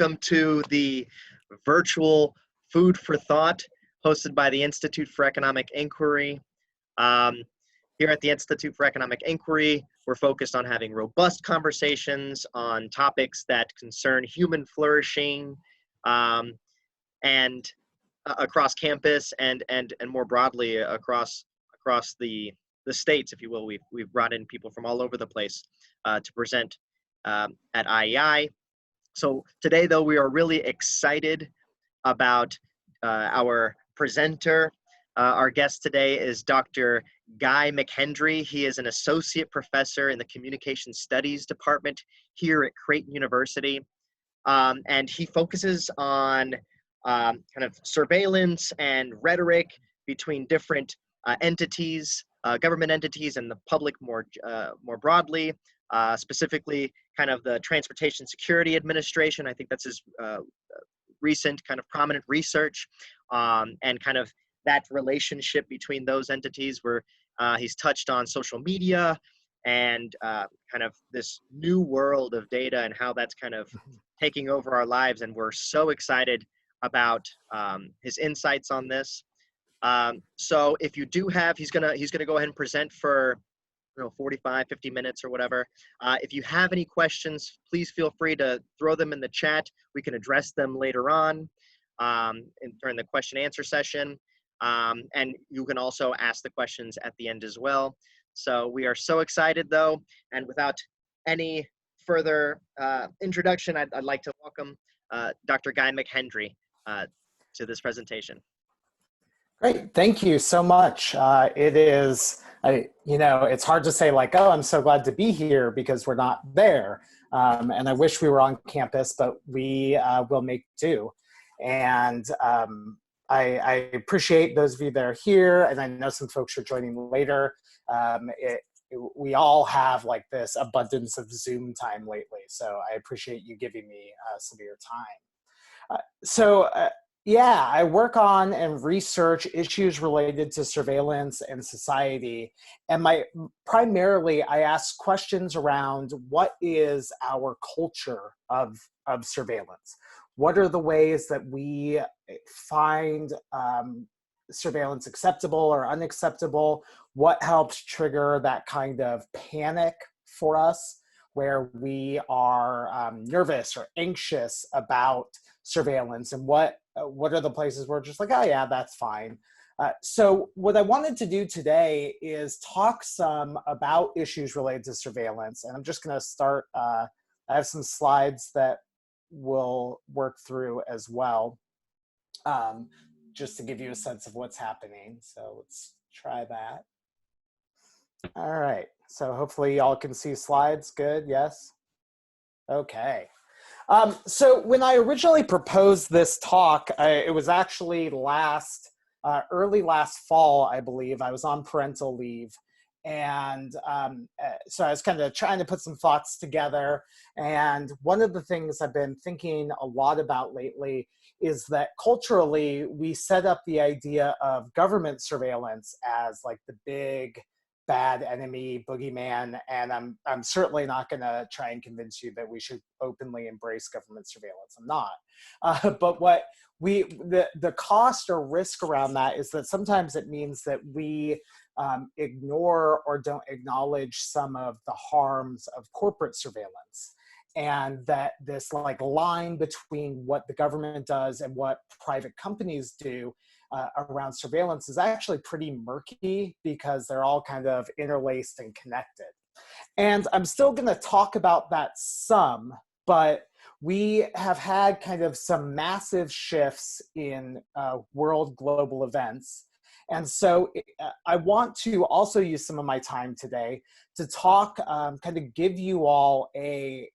welcome to the virtual Food for Thought hosted by the Institute for Economic Inquiry. Here at the Institute for Economic Inquiry, we're focused on having robust conversations on topics that concern human flourishing and across campus and more broadly across the states, if you will. We've brought in people from all over the place to present at IEI. So today, though, we are really excited about our presenter. Our guest today is Dr. Guy McHendry. He is an associate professor in the Communication Studies Department here at Creighton University. And he focuses on kind of surveillance and rhetoric between different entities, government entities, and the public more broadly, specifically kind of the Transportation Security Administration. I think that's his recent kind of prominent research, and kind of that relationship between those entities, where he's touched on social media and kind of this new world of data and how that's kind of taking over our lives. And we're so excited about his insights on this. So if you do have, he's gonna go ahead and present for 45, 50 minutes or whatever. If you have any questions, please feel free to throw them in the chat. We can address them later on during the question answer session. And you can also ask the questions at the end as well. So we are so excited, though. And without any further introduction, I'd like to welcome Dr. Guy McHendry to this presentation. Great, thank you so much. It is, it's hard to say like, oh, I'm so glad to be here because we're not there. And I wish we were on campus, but we will make do. And I appreciate those of you that are here, and I know some folks are joining later. We all have like this abundance of Zoom time lately, so I appreciate you giving me some of your time. Yeah, I work on and research issues related to surveillance and society. And primarily, I ask questions around what is our culture of surveillance? What are the ways that we find surveillance acceptable or unacceptable? What helps trigger that kind of panic for us, where we are nervous or anxious about surveillance, and what are the places where we're just like, oh yeah, that's fine. So what I wanted to do today is talk some about issues related to surveillance, and I'm just going to start. I have some slides that we'll work through as well, just to give you a sense of what's happening. So let's try that. All right, so hopefully y'all can see slides. Good, yes? Okay. So when I originally proposed this talk, it was actually early last fall, I believe. I was on parental leave. And so I was kind of trying to put some thoughts together. And one of the things I've been thinking a lot about lately is that culturally, we set up the idea of government surveillance as like the big bad enemy, boogeyman, and I'm certainly not going to try and convince you that we should openly embrace government surveillance. I'm not. But what the cost or risk around that is that sometimes it means that we ignore or don't acknowledge some of the harms of corporate surveillance, and that this like line between what the government does and what private companies do around surveillance is actually pretty murky, because they're all kind of interlaced and connected. And I'm still going to talk about that some, but we have had kind of some massive shifts in world global events. And so I want to also use some of my time today to talk, kind of give you all a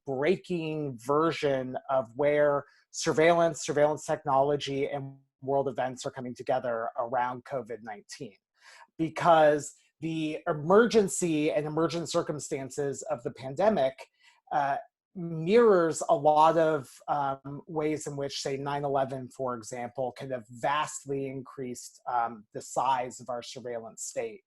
breaking version of where surveillance technology, and world events are coming together around COVID-19. Because the emergency and emergent circumstances of the pandemic mirrors a lot of ways in which, say, 9/11, for example, kind of vastly increased the size of our surveillance state.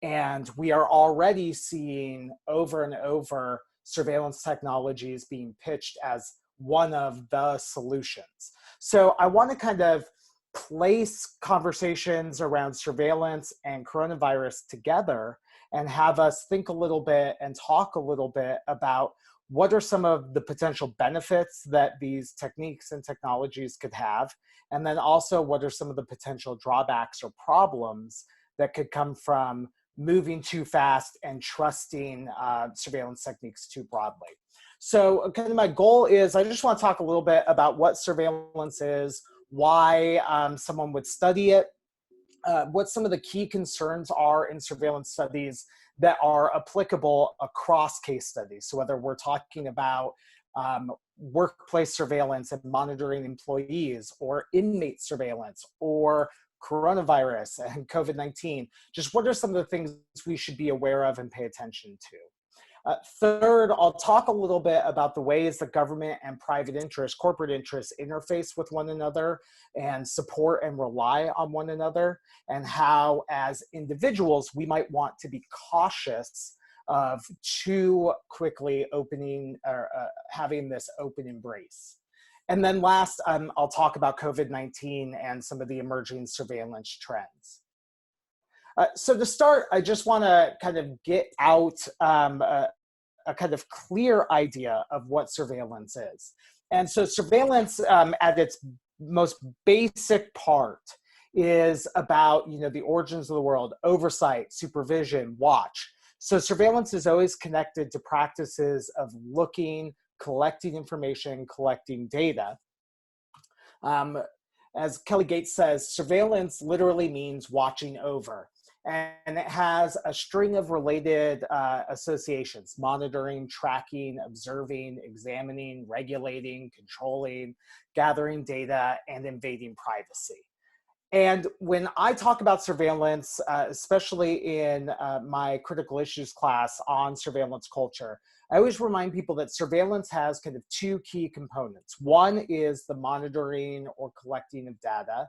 And we are already seeing over and over surveillance technologies being pitched as one of the solutions. So I want to kind of place conversations around surveillance and coronavirus together and have us think a little bit and talk a little bit about what are some of the potential benefits that these techniques and technologies could have, and then also what are some of the potential drawbacks or problems that could come from moving too fast and trusting surveillance techniques too broadly. So kind of my goal is I just want to talk a little bit about what surveillance is, why someone would study it, what some of the key concerns are in surveillance studies that are applicable across case studies. So whether we're talking about workplace surveillance and monitoring employees, or inmate surveillance, or coronavirus and COVID-19, just what are some of the things we should be aware of and pay attention to? Third, I'll talk a little bit about the ways that government and private interests, corporate interests, interface with one another and support and rely on one another, and how as individuals we might want to be cautious of too quickly opening or having this open embrace. And then last, I'll talk about COVID-19 and some of the emerging surveillance trends. So to start, I just want to kind of get out a kind of clear idea of what surveillance is. And so surveillance at its most basic part is about, the origins of the world, oversight, supervision, watch. So surveillance is always connected to practices of looking, collecting information, collecting data. As Kelly Gates says, surveillance literally means watching over. And it has a string of related associations: monitoring, tracking, observing, examining, regulating, controlling, gathering data, and invading privacy. And when I talk about surveillance, especially in my critical issues class on surveillance culture, I always remind people that surveillance has kind of two key components. One is the monitoring or collecting of data,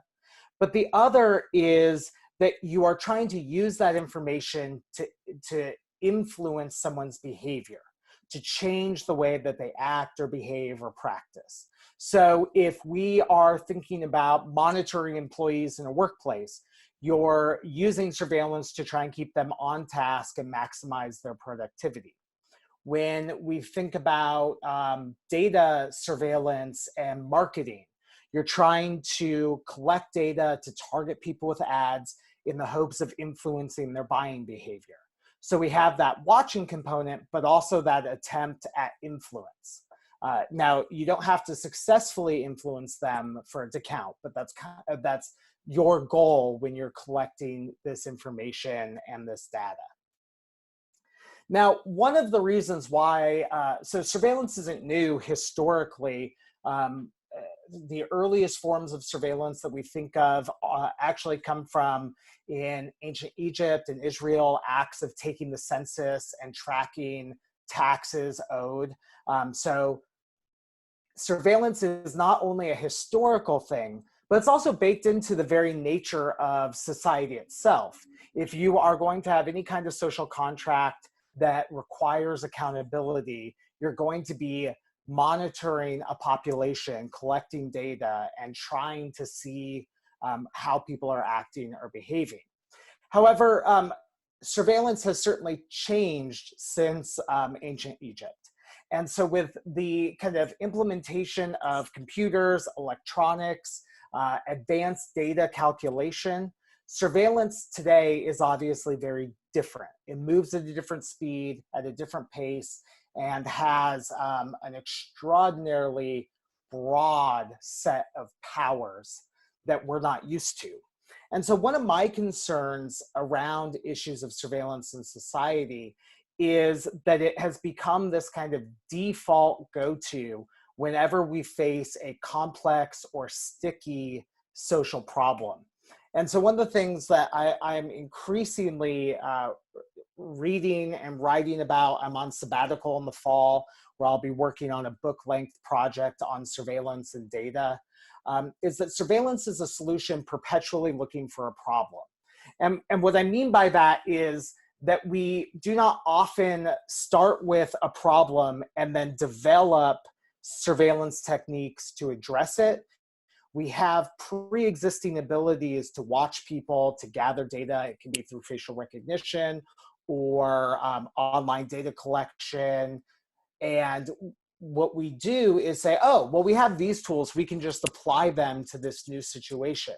but the other is that you are trying to use that information to influence someone's behavior, to change the way that they act or behave or practice. So if we are thinking about monitoring employees in a workplace, you're using surveillance to try and keep them on task and maximize their productivity. When we think about data surveillance and marketing, you're trying to collect data to target people with ads in the hopes of influencing their buying behavior. So we have that watching component, but also that attempt at influence. Now, you don't have to successfully influence them for it to count, but that's your goal when you're collecting this information and this data. Now, one of the reasons why, so surveillance isn't new historically. The earliest forms of surveillance that we think of actually come from in ancient Egypt and Israel, acts of taking the census and tracking taxes owed. So surveillance is not only a historical thing, but it's also baked into the very nature of society itself. If you are going to have any kind of social contract that requires accountability, you're going to be monitoring a population, collecting data, and trying to see how people are acting or behaving. However, surveillance has certainly changed since ancient Egypt. And so with the kind of implementation of computers, electronics, advanced data calculation, surveillance today is obviously very different. It moves at a different speed, at a different pace, and has an extraordinarily broad set of powers that we're not used to. And so one of my concerns around issues of surveillance in society is that it has become this kind of default go-to whenever we face a complex or sticky social problem. And so one of the things that I'm increasingly reading and writing about, I'm on sabbatical in the fall, where I'll be working on a book-length project on surveillance and data, is that surveillance is a solution perpetually looking for a problem. And what I mean by that is that we do not often start with a problem and then develop surveillance techniques to address it. We have pre-existing abilities to watch people, to gather data. It can be through facial recognition or online data collection. And what we do is say, oh, well, we have these tools. We can just apply them to this new situation.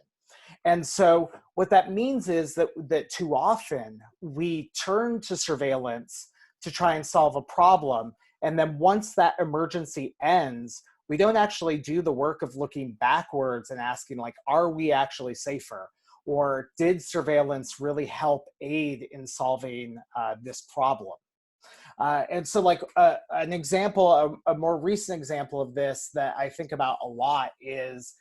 And so what that means is that too often we turn to surveillance to try and solve a problem. And then once that emergency ends, we don't actually do the work of looking backwards and asking, like, are we actually safer? Or did surveillance really help aid in solving this problem? And so like an example, a more recent example of this that I think about a lot is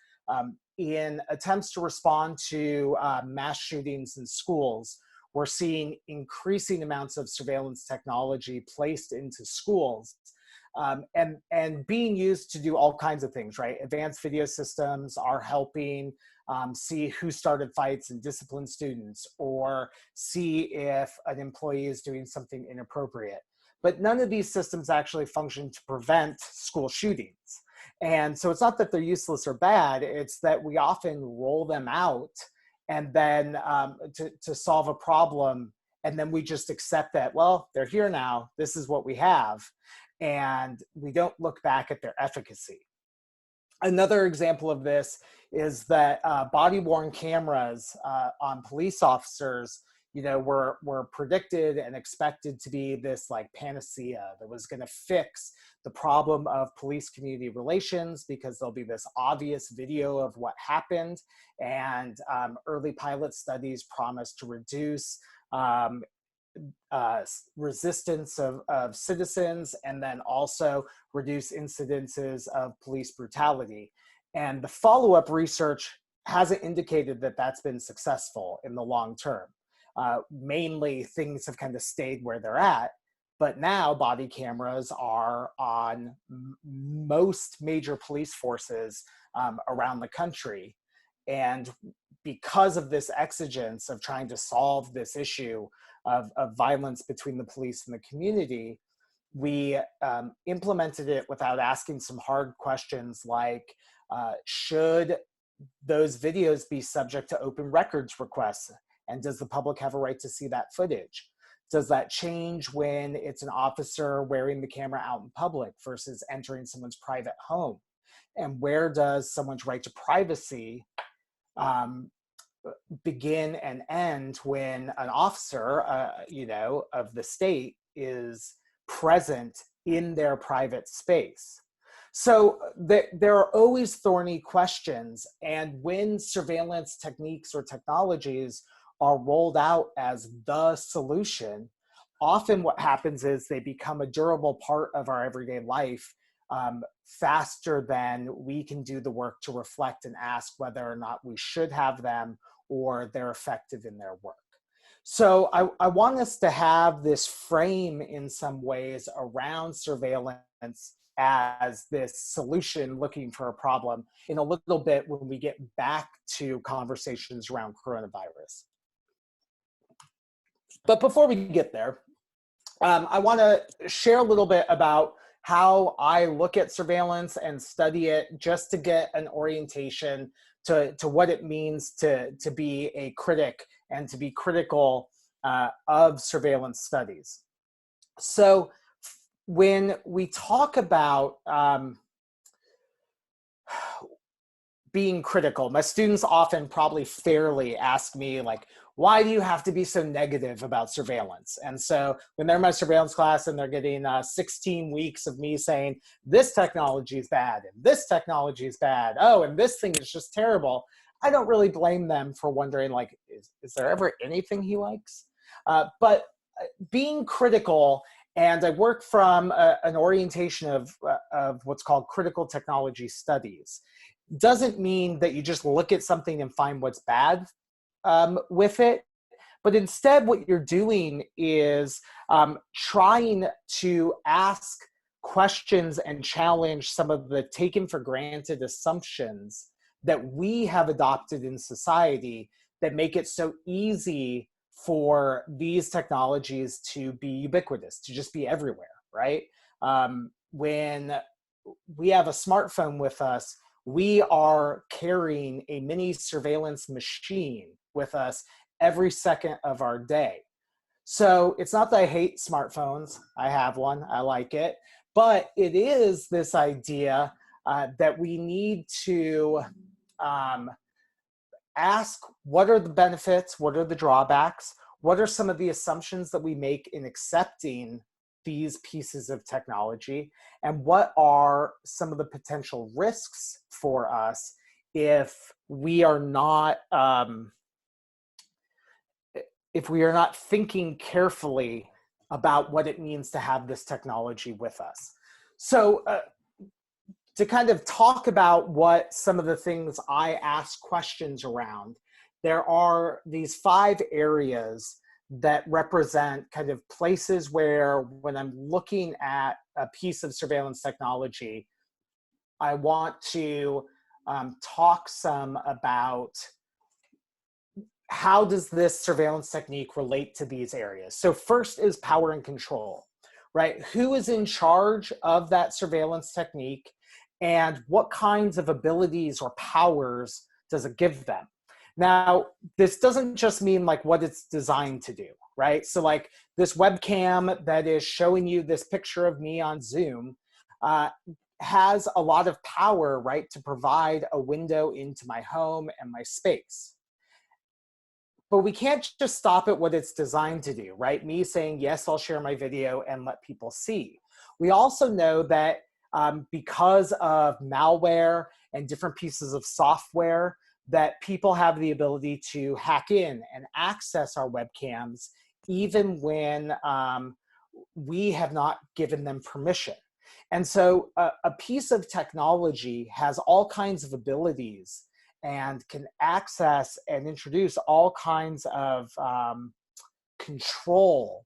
in attempts to respond to mass shootings in schools, we're seeing increasing amounts of surveillance technology placed into schools and being used to do all kinds of things, right? Advanced video systems are helping see who started fights and discipline students, or see if an employee is doing something inappropriate. But none of these systems actually function to prevent school shootings. And so it's not that they're useless or bad, it's that we often roll them out and then to solve a problem, and then we just accept that, well, they're here now, this is what we have, and we don't look back at their efficacy. Another example of this is that body-worn cameras on police officers, you know, were predicted and expected to be this like panacea that was going to fix the problem of police-community relations, because there'll be this obvious video of what happened, and early pilot studies promised to reduce resistance of citizens, and then also reduce incidences of police brutality. And the follow-up research hasn't indicated that that's been successful in the long term. Mainly things have kind of stayed where they're at, but now body cameras are on most major police forces around the country. And because of this exigence of trying to solve this issue of violence between the police and the community, we implemented it without asking some hard questions like, should those videos be subject to open records requests? And does the public have a right to see that footage? Does that change when it's an officer wearing the camera out in public versus entering someone's private home? And where does someone's right to privacy begin and end when an officer, you know, of the state is present in their private space? So there are always thorny questions, and when surveillance techniques or technologies are rolled out as the solution, often what happens is they become a durable part of our everyday life faster than we can do the work to reflect and ask whether or not we should have them or they're effective in their work. So I want us to have this frame in some ways around surveillance as this solution looking for a problem in a little bit when we get back to conversations around coronavirus. But before we get there, I want to share a little bit about how I look at surveillance and study it, just to get an orientation to what it means to be a critic and to be critical of surveillance studies. So when we talk about being critical, my students often probably fairly ask me, like, why do you have to be so negative about surveillance? And so when they're in my surveillance class and they're getting 16 weeks of me saying, this technology is bad, and this technology is bad, oh, and this thing is just terrible, I don't really blame them for wondering, like, is there ever anything he likes? But being critical, and I work from an orientation of what's called critical technology studies, doesn't mean that you just look at something and find what's bad with it, but instead what you're doing is trying to ask questions and challenge some of the taken for granted assumptions that we have adopted in society that make it so easy for these technologies to be ubiquitous, to just be everywhere, right? When we have a smartphone with us, we are carrying a mini surveillance machine with us every second of our day. So it's not that I hate smartphones. I have one, I like it, but it is this idea that we need to ask, what are the benefits? What are the drawbacks? What are some of the assumptions that we make in accepting these pieces of technology? And what are some of the potential risks for us if we are not thinking carefully about what it means to have this technology with us? So to kind of talk about what some of the things I ask questions around, there are these 5 areas that represent kind of places where, when I'm looking at a piece of surveillance technology, I want to talk some about how does this surveillance technique relate to these areas. So first is power and control, right? Who is in charge of that surveillance technique, and what kinds of abilities or powers does it give them? Now, this doesn't just mean like what it's designed to do, right? So like this webcam that is showing you this picture of me on Zoom has a lot of power, right, to provide a window into my home and my space. But we can't just stop at what it's designed to do, right? Me saying, yes, I'll share my video and let people see. We also know that because of malware and different pieces of software, that people have the ability to hack in and access our webcams, even when we have not given them permission. And so a piece of technology has all kinds of abilities and can access and introduce all kinds of control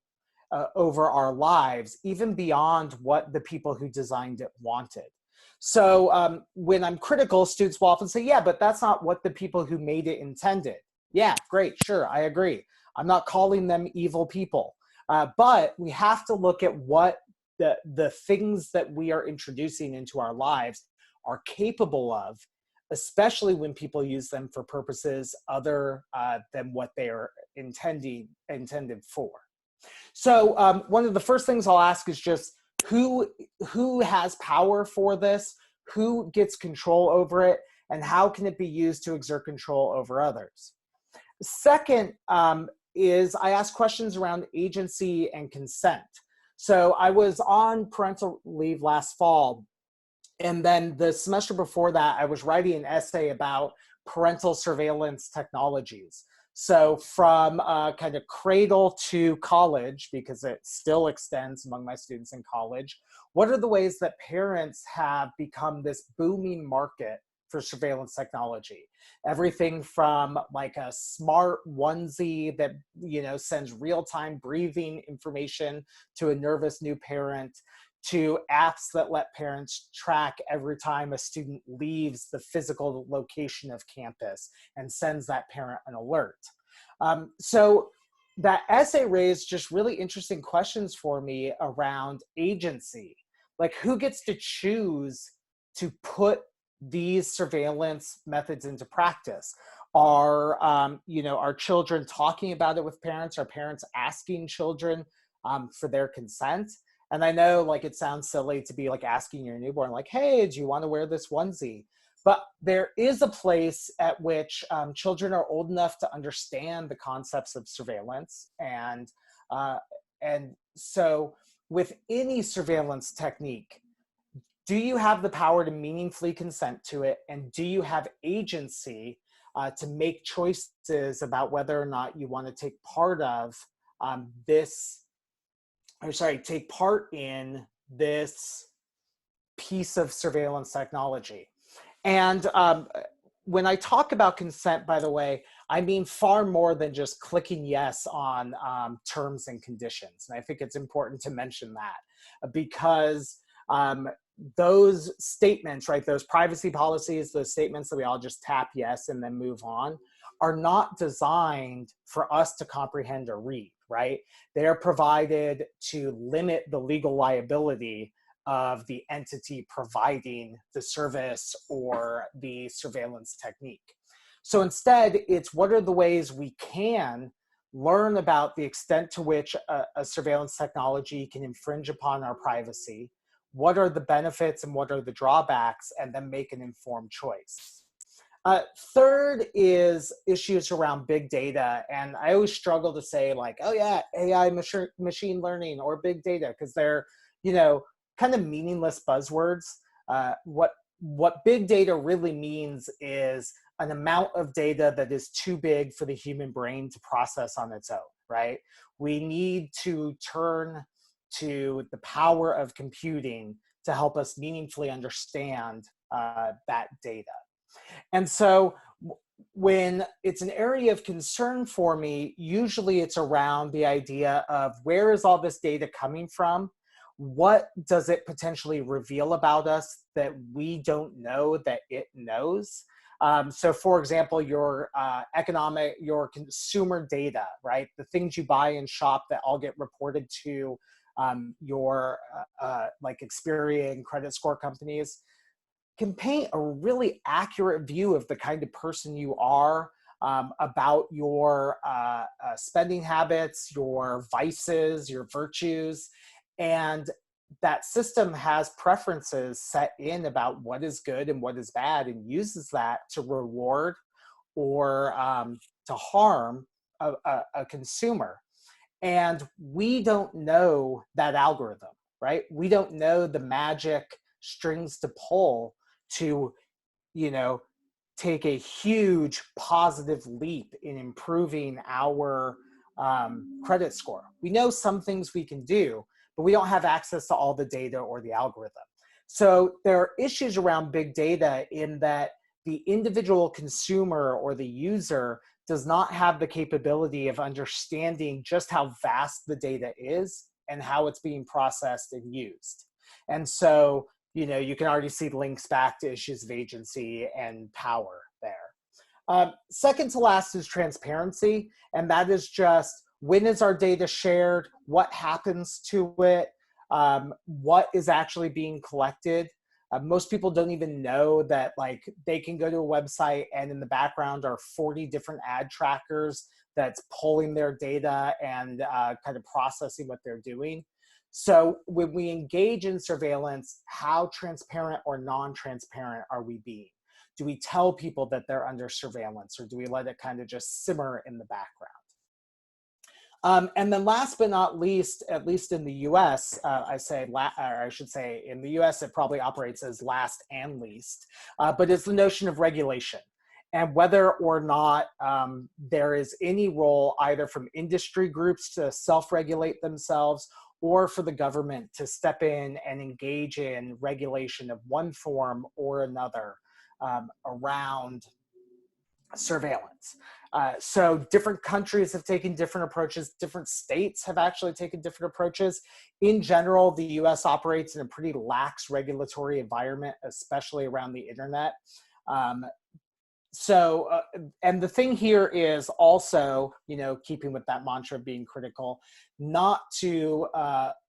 over our lives, even beyond what the people who designed it wanted. So when I'm critical, students will often say, yeah, but that's not what the people who made it intended. Yeah, great, sure, I agree. I'm not calling them evil people. But we have to look at what the things that we are introducing into our lives are capable of, especially when people use them for purposes other than what they are intended for. So one of the first things I'll ask is just who has power for this, who gets control over it, and how can it be used to exert control over others? Second is I ask questions around agency and consent. So I was on parental leave last fall, and then the semester before that, I was writing an essay about parental surveillance technologies. So from kind of cradle to college, because it still extends among my students in college, what are the ways that parents have become this booming market for surveillance technology? Everything from like a smart onesie that, you know, sends real-time breathing information to a nervous new parent, to apps that let parents track every time a student leaves the physical location of campus and sends that parent an alert. So that essay raised just really interesting questions for me around agency. Like, who gets to choose to put these surveillance methods into practice? Are are children talking about it with parents? Are parents asking children for their consent? And I know, like, it sounds silly to be like asking your newborn, like, hey, do you want to wear this onesie? But there is a place at which children are old enough to understand the concepts of surveillance. And so with any surveillance technique, do you have the power to meaningfully consent to it? And do you have agency to make choices about whether or not you want to take part take part in this piece of surveillance technology? And when I talk about consent, by the way, I mean far more than just clicking yes on terms and conditions. And I think it's important to mention that because those statements, right, those privacy policies, those statements that we all just tap yes and then move on, are not designed for us to comprehend or read, right? They're provided to limit the legal liability of the entity providing the service or the surveillance technique. So instead, it's what are the ways we can learn about the extent to which a surveillance technology can infringe upon our privacy, what are the benefits and what are the drawbacks, and then make an informed choice. Third is issues around big data. And I always struggle to say like, oh yeah, AI, machine learning, or big data, because they're, kind of meaningless buzzwords. What big data really means is an amount of data that is too big for the human brain to process on its own, right? We need to turn to the power of computing to help us meaningfully understand that data. And so when it's an area of concern for me, usually it's around the idea of where is all this data coming from? What does it potentially reveal about us that we don't know that it knows? So for example, your your consumer data, right? The things you buy and shop that all get reported to your like Experian and credit score companies can paint a really accurate view of the kind of person you are, about your spending habits, your vices, your virtues. And that system has preferences set in about what is good and what is bad, and uses that to reward or to harm a consumer. And we don't know that algorithm, right? We don't know the magic strings to pull to, take a huge positive leap in improving our credit score. We know some things we can do, but we don't have access to all the data or the algorithm. So there are issues around big data in that the individual consumer or the user does not have the capability of understanding just how vast the data is and how it's being processed and used. And so, you can already see links back to issues of agency and power there. Second to last is transparency. And that is just, when is our data shared? What happens to it? What is actually being collected? Most people don't even know that they can go to a website and in the background are 40 different ad trackers that's pulling their data and kind of processing what they're doing. So when we engage in surveillance, how transparent or non-transparent are we being? Do we tell people that they're under surveillance, or do we let it kind of just simmer in the background? And then last but not least, at least in the US, I should say in the US, it probably operates as last and least, but it's the notion of regulation and whether or not there is any role either from industry groups to self-regulate themselves or for the government to step in and engage in regulation of one form or another around surveillance. So different countries have taken different approaches. Different states have actually taken different approaches. In general, the US operates in a pretty lax regulatory environment, especially around the internet. And the thing here is also, keeping with that mantra of being critical, not to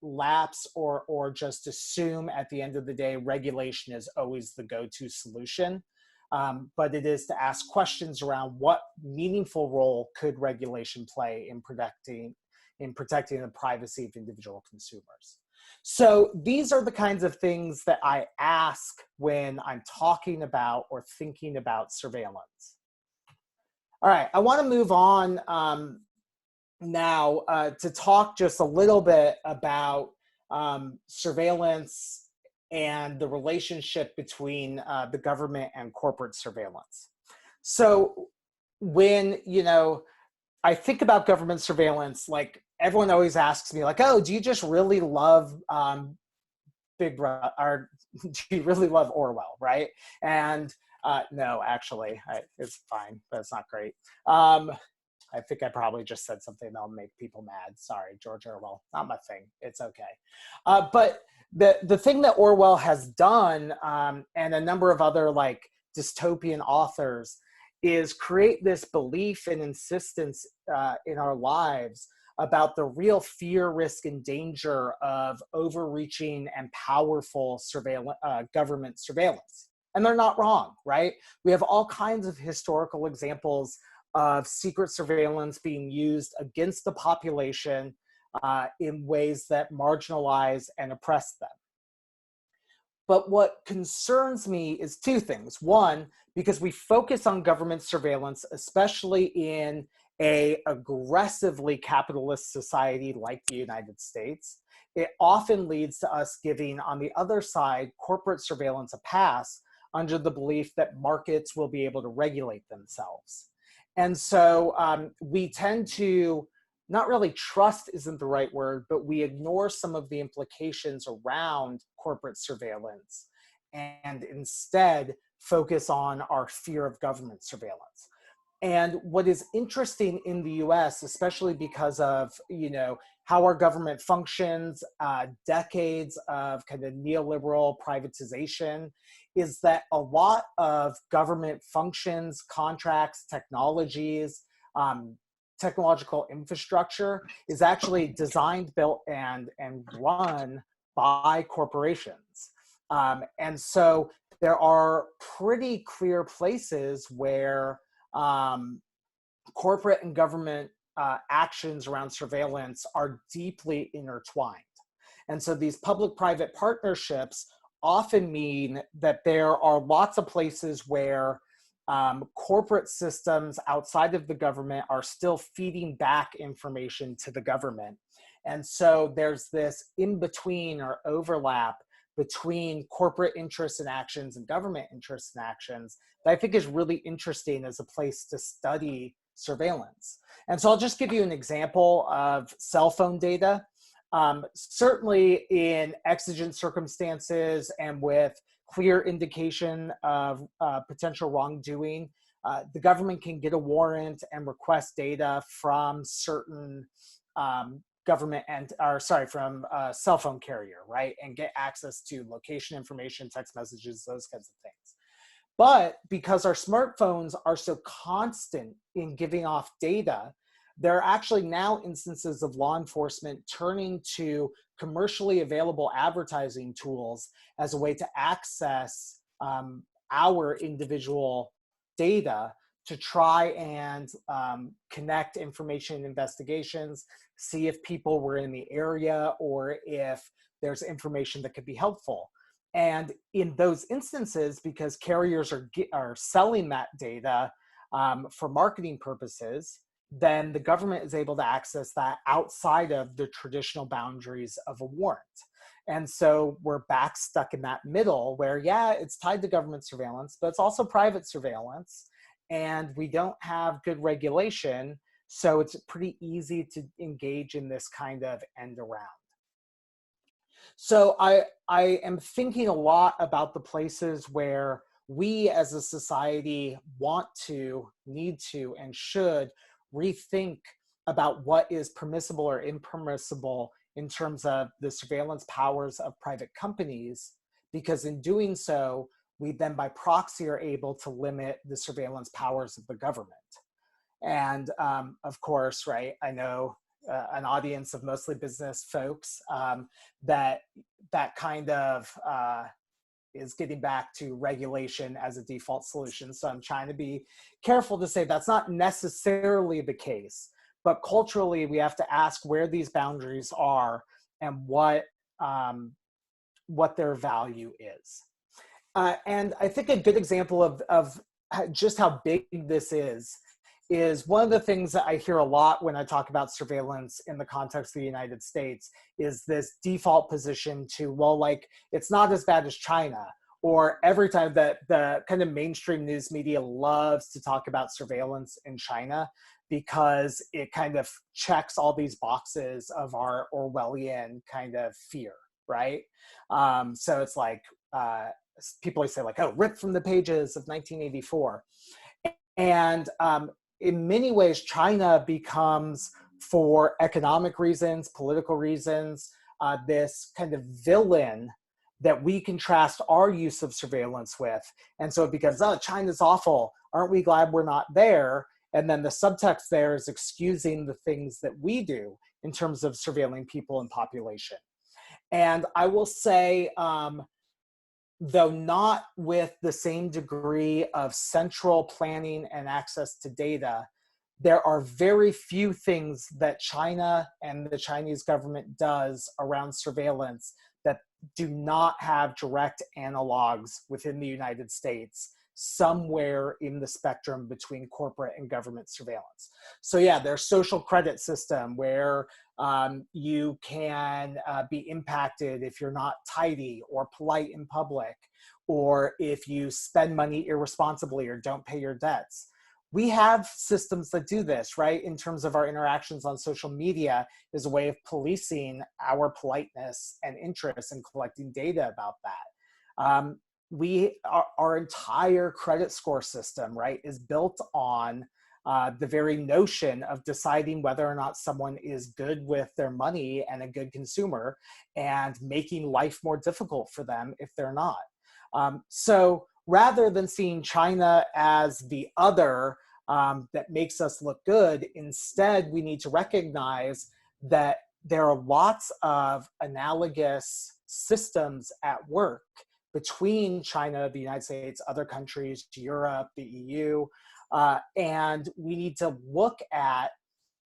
lapse or just assume at the end of the day, regulation is always the go-to solution. But it is to ask questions around what meaningful role could regulation play in protecting the privacy of individual consumers. So these are the kinds of things that I ask when I'm talking about or thinking about surveillance. All right, I want to move on now to talk just a little bit about surveillance and the relationship between the government and corporate surveillance. So when, I think about government surveillance, everyone always asks me oh, do you just really love Big Brother, or do you really love Orwell, right? And no, actually, it's fine, but it's not great. I think I probably just said something that'll make people mad. Sorry, George Orwell, not my thing. It's okay. But the thing that Orwell has done, and a number of other dystopian authors, is create this belief and insistence in our lives about the real fear, risk, and danger of overreaching and powerful government surveillance. And they're not wrong, right? We have all kinds of historical examples of secret surveillance being used against the population in ways that marginalize and oppress them. But what concerns me is two things. One, because we focus on government surveillance, especially in an aggressively capitalist society like the United States, it often leads to us giving, on the other side, corporate surveillance a pass under the belief that markets will be able to regulate themselves. And so we tend to, not really trust isn't the right word, but we ignore some of the implications around corporate surveillance and instead focus on our fear of government surveillance. And what is interesting in the US, especially because of, how our government functions, decades of kind of neoliberal privatization, is that a lot of government functions, contracts, technologies, technological infrastructure is actually designed, built, and run by corporations. And so there are pretty clear places where corporate and government actions around surveillance are deeply intertwined. And so these public-private partnerships often mean that there are lots of places where corporate systems outside of the government are still feeding back information to the government. And so there's this in-between or overlap between corporate interests and actions and government interests and actions that I think is really interesting as a place to study surveillance. And so I'll just give you an example of cell phone data. Certainly in exigent circumstances and with clear indication of potential wrongdoing, the government can get a warrant and request data from certain from a cell phone carrier, right? And get access to location information, text messages, those kinds of things. But because our smartphones are so constant in giving off data, there are actually now instances of law enforcement turning to commercially available advertising tools as a way to access our individual data to try and connect information investigations, see if people were in the area or if there's information that could be helpful. And in those instances, because carriers are selling that data for marketing purposes, then the government is able to access that outside of the traditional boundaries of a warrant. And so we're back stuck in that middle where, yeah, it's tied to government surveillance, but it's also private surveillance. And we don't have good regulation. So it's pretty easy to engage in this kind of end around. So I am thinking a lot about the places where we as a society want to, need to, and should rethink about what is permissible or impermissible in terms of the surveillance powers of private companies, because in doing so, we then by proxy are able to limit the surveillance powers of the government. And of course, right, I know an audience of mostly business folks that kind of is getting back to regulation as a default solution. So I'm trying to be careful to say that's not necessarily the case, but culturally we have to ask where these boundaries are and what their value is. And I think a good example of just how big this is one of the things that I hear a lot when I talk about surveillance in the context of the United States is this default position to, well, like, it's not as bad as China. Or every time that the kind of mainstream news media loves to talk about surveillance in China because it kind of checks all these boxes of our Orwellian kind of fear, right? So it's like, people always say like, oh, ripped from the pages of 1984. And in many ways, China becomes, for economic reasons, political reasons, this kind of villain that we contrast our use of surveillance with. And so it becomes, oh, China's awful. Aren't we glad we're not there? And then the subtext there is excusing the things that we do in terms of surveilling people and population. And I will say, though not with the same degree of central planning and access to data, there are very few things that China and the Chinese government does around surveillance that do not have direct analogs within the United States, somewhere in the spectrum between corporate and government surveillance. So yeah, there's social credit system where you can be impacted if you're not tidy or polite in public, or if you spend money irresponsibly or don't pay your debts. We have systems that do this, right? In terms of our interactions on social media is a way of policing our politeness and interest in collecting data about that. Our entire credit score system, right, is built on the very notion of deciding whether or not someone is good with their money and a good consumer, and making life more difficult for them if they're not. So rather than seeing China as the other that makes us look good, instead we need to recognize that there are lots of analogous systems at work between China, the United States, other countries, Europe, the EU, and we need to look at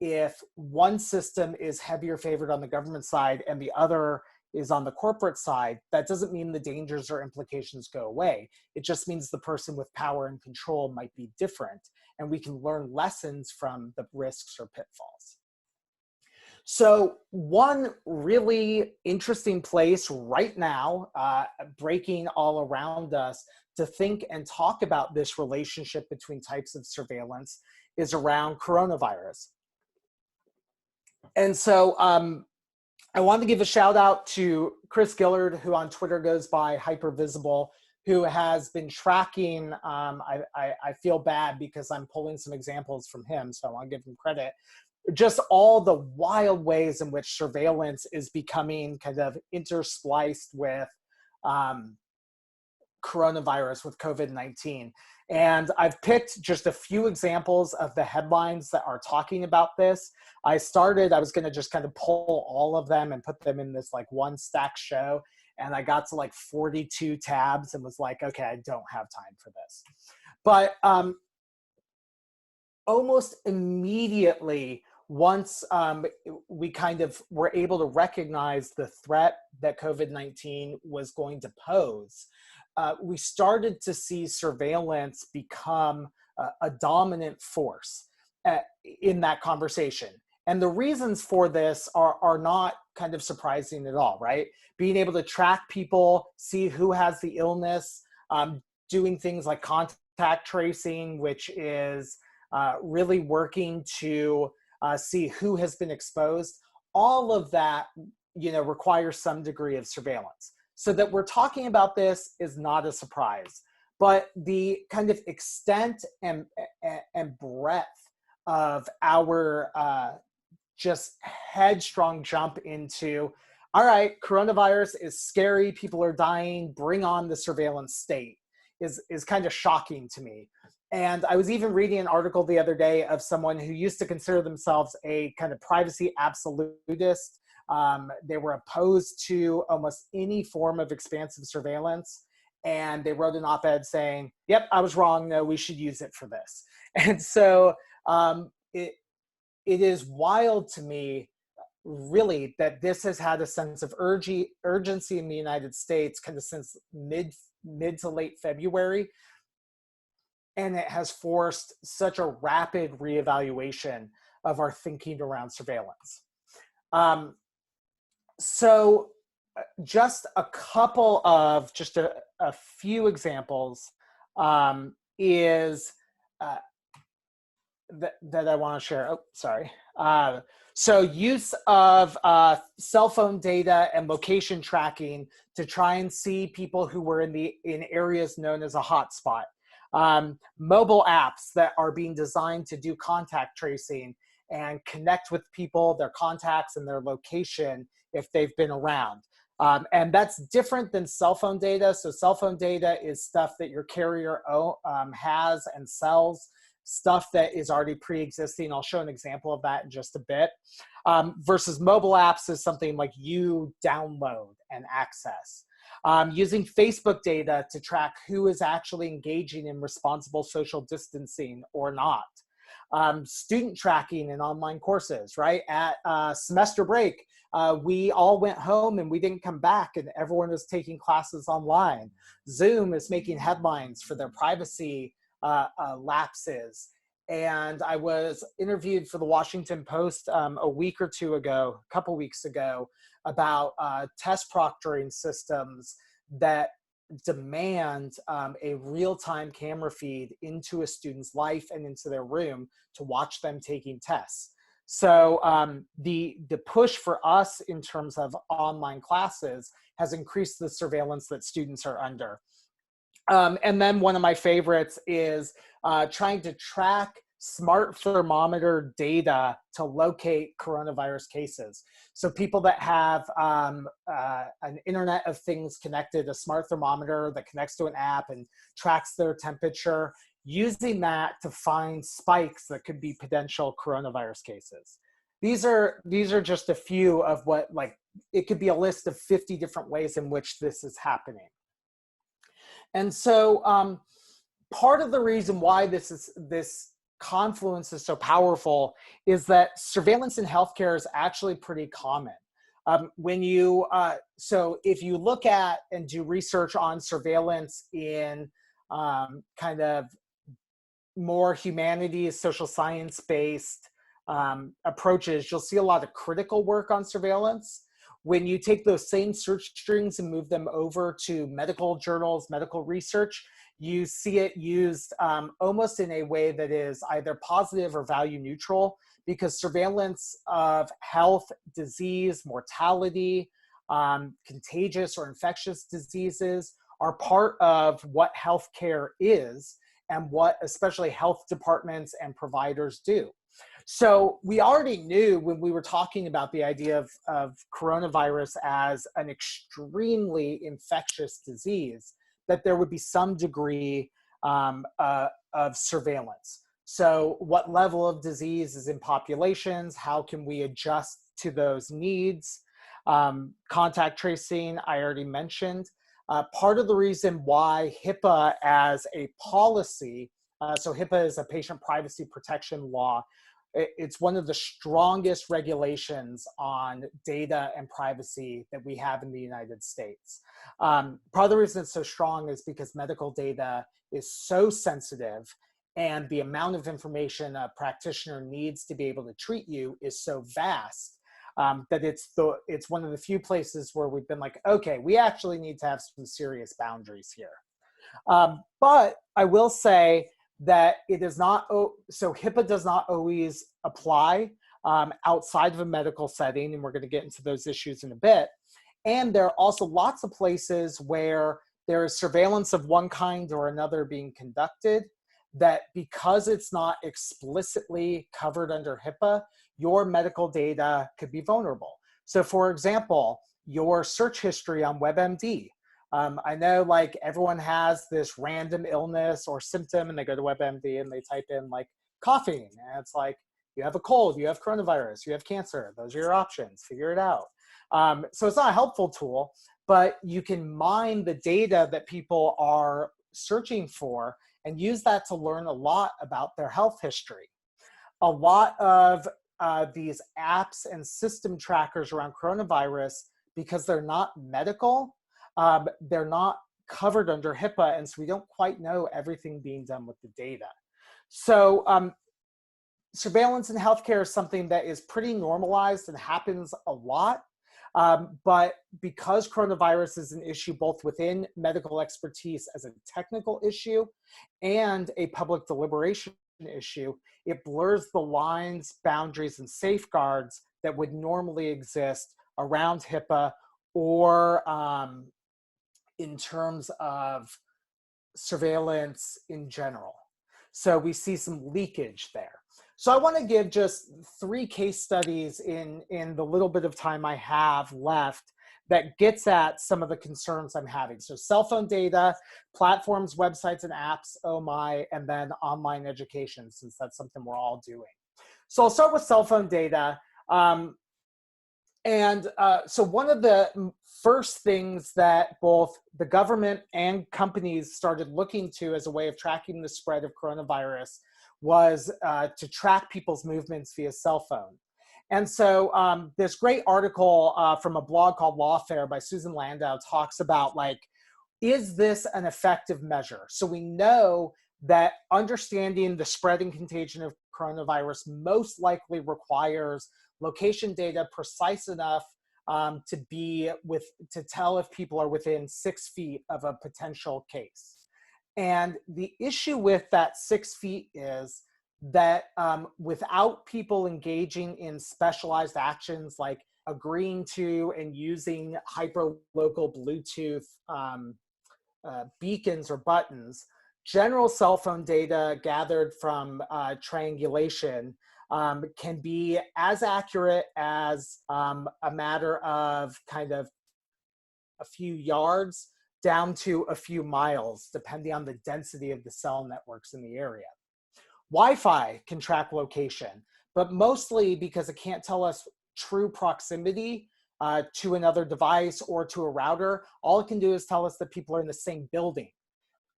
if one system is heavier favored on the government side and the other is on the corporate side. That doesn't mean the dangers or implications go away. It just means the person with power and control might be different, and we can learn lessons from the risks or pitfalls. So one really interesting place right now, breaking all around us, to think and talk about this relationship between types of surveillance is around coronavirus. And so I wanted to give a shout out to Chris Gillard, who on Twitter goes by Hypervisible, who has been tracking, I feel bad because I'm pulling some examples from him, so I want to give him credit, just all the wild ways in which surveillance is becoming kind of interspliced with coronavirus, with COVID-19. And I've picked just a few examples of the headlines that are talking about this. I was going to just kind of pull all of them and put them in this like one stack show. And I got to like 42 tabs and was like, okay, I don't have time for this. But almost immediately, once we kind of were able to recognize the threat that COVID-19 was going to pose, we started to see surveillance become a dominant force in that conversation. And the reasons for this are not kind of surprising at all, right? Being able to track people, see who has the illness, doing things like contact tracing, which is really working to see who has been exposed. All of that, requires some degree of surveillance. So that we're talking about this is not a surprise, but the kind of extent and breadth of our just headstrong jump into, all right, coronavirus is scary, people are dying, bring on the surveillance state, is kind of shocking to me. And I was even reading an article the other day of someone who used to consider themselves a kind of privacy absolutist. They were opposed to almost any form of expansive surveillance. And they wrote an op-ed saying, yep, I was wrong. No, we should use it for this. And so it is wild to me, really, that this has had a sense of urgency in the United States kind of since mid to late February. And it has forced such a rapid reevaluation of our thinking around surveillance. So just a couple of, just a few examples is that I want to share. Oh, sorry. So use of cell phone data and location tracking to try and see people who were in areas known as a hotspot. Mobile apps that are being designed to do contact tracing and connect with people, their contacts, and their location if they've been around. And that's different than cell phone data. So cell phone data is stuff that your carrier has and sells stuff that is already pre-existing. I'll show an example of that in just a bit. Versus mobile apps is something like you download and access. Using Facebook data to track who is actually engaging in responsible social distancing or not. Student tracking in online courses, right? At semester break, we all went home and we didn't come back and everyone was taking classes online. Zoom is making headlines for their privacy lapses. And I was interviewed for the Washington Post a week or two ago, a couple weeks ago, about test proctoring systems that demand a real-time camera feed into a student's life and into their room to watch them taking tests. So the push for us in terms of online classes has increased the surveillance that students are under. And then one of my favorites is trying to track smart thermometer data to locate coronavirus cases. So people that have an Internet of Things connected, a smart thermometer that connects to an app and tracks their temperature, using that to find spikes that could be potential coronavirus cases. These are just a few of what, like, it could be a list of 50 different ways in which this is happening. And so part of the reason why this confluence is so powerful is that surveillance in healthcare is actually pretty common. So if you look at and do research on surveillance in kind of more humanities, social science-based approaches, you'll see a lot of critical work on surveillance. When you take those same search strings and move them over to medical journals, medical research, you see it used almost in a way that is either positive or value neutral, because surveillance of health, disease, mortality, contagious or infectious diseases are part of what healthcare is and what especially health departments and providers do. So we already knew when we were talking about the idea of coronavirus as an extremely infectious disease, that there would be some degree of surveillance. So what level of disease is in populations? How can we adjust to those needs? Contact tracing, I already mentioned. Part of the reason why HIPAA as a policy, so HIPAA is a patient privacy protection law. It's one of the strongest regulations on data and privacy that we have in the United States. Part of the reason it's so strong is because medical data is so sensitive, and the amount of information a practitioner needs to be able to treat you is so vast that it's one of the few places where we've been like, okay, we actually need to have some serious boundaries here. But I will say that it is not, so HIPAA does not always apply outside of a medical setting, and we're going to get into those issues in a bit. And there are also lots of places where there is surveillance of one kind or another being conducted, that because it's not explicitly covered under HIPAA, your medical data could be vulnerable. So for example, your search history on WebMD. I know, like, everyone has this random illness or symptom and they go to WebMD and they type in like coughing, and it's like, you have a cold, you have coronavirus, you have cancer, those are your options, figure it out. So it's not a helpful tool, but you can mine the data that people are searching for and use that to learn a lot about their health history. A lot of these apps and system trackers around coronavirus, because they're not medical, they're not covered under HIPAA, and so we don't quite know everything being done with the data. So surveillance in healthcare is something that is pretty normalized and happens a lot, but because coronavirus is an issue both within medical expertise as a technical issue and a public deliberation issue, it blurs the lines, boundaries, and safeguards that would normally exist around HIPAA or in terms of surveillance in general. So we see some leakage there. So I want to give just 3 case studies in the little bit of time I have left that gets at some of the concerns I'm having. So cell phone data, platforms, websites, and apps, oh my, and then online education, since that's something we're all doing. So I'll start with cell phone data. So one of the first things that both the government and companies started looking to as a way of tracking the spread of coronavirus was to track people's movements via cell phone. And so this great article from a blog called Lawfare by Susan Landau talks about, like, is this an effective measure? So we know that understanding the spread and contagion of coronavirus most likely requires location data precise enough to tell if people are within 6 feet of a potential case. And the issue with that 6 feet is that without people engaging in specialized actions like agreeing to and using hyperlocal Bluetooth beacons or buttons, general cell phone data gathered from triangulation can be as accurate as a matter of kind of a few yards down to a few miles, depending on the density of the cell networks in the area. Wi-Fi can track location, but mostly because it can't tell us true proximity to another device or to a router. All it can do is tell us that people are in the same building.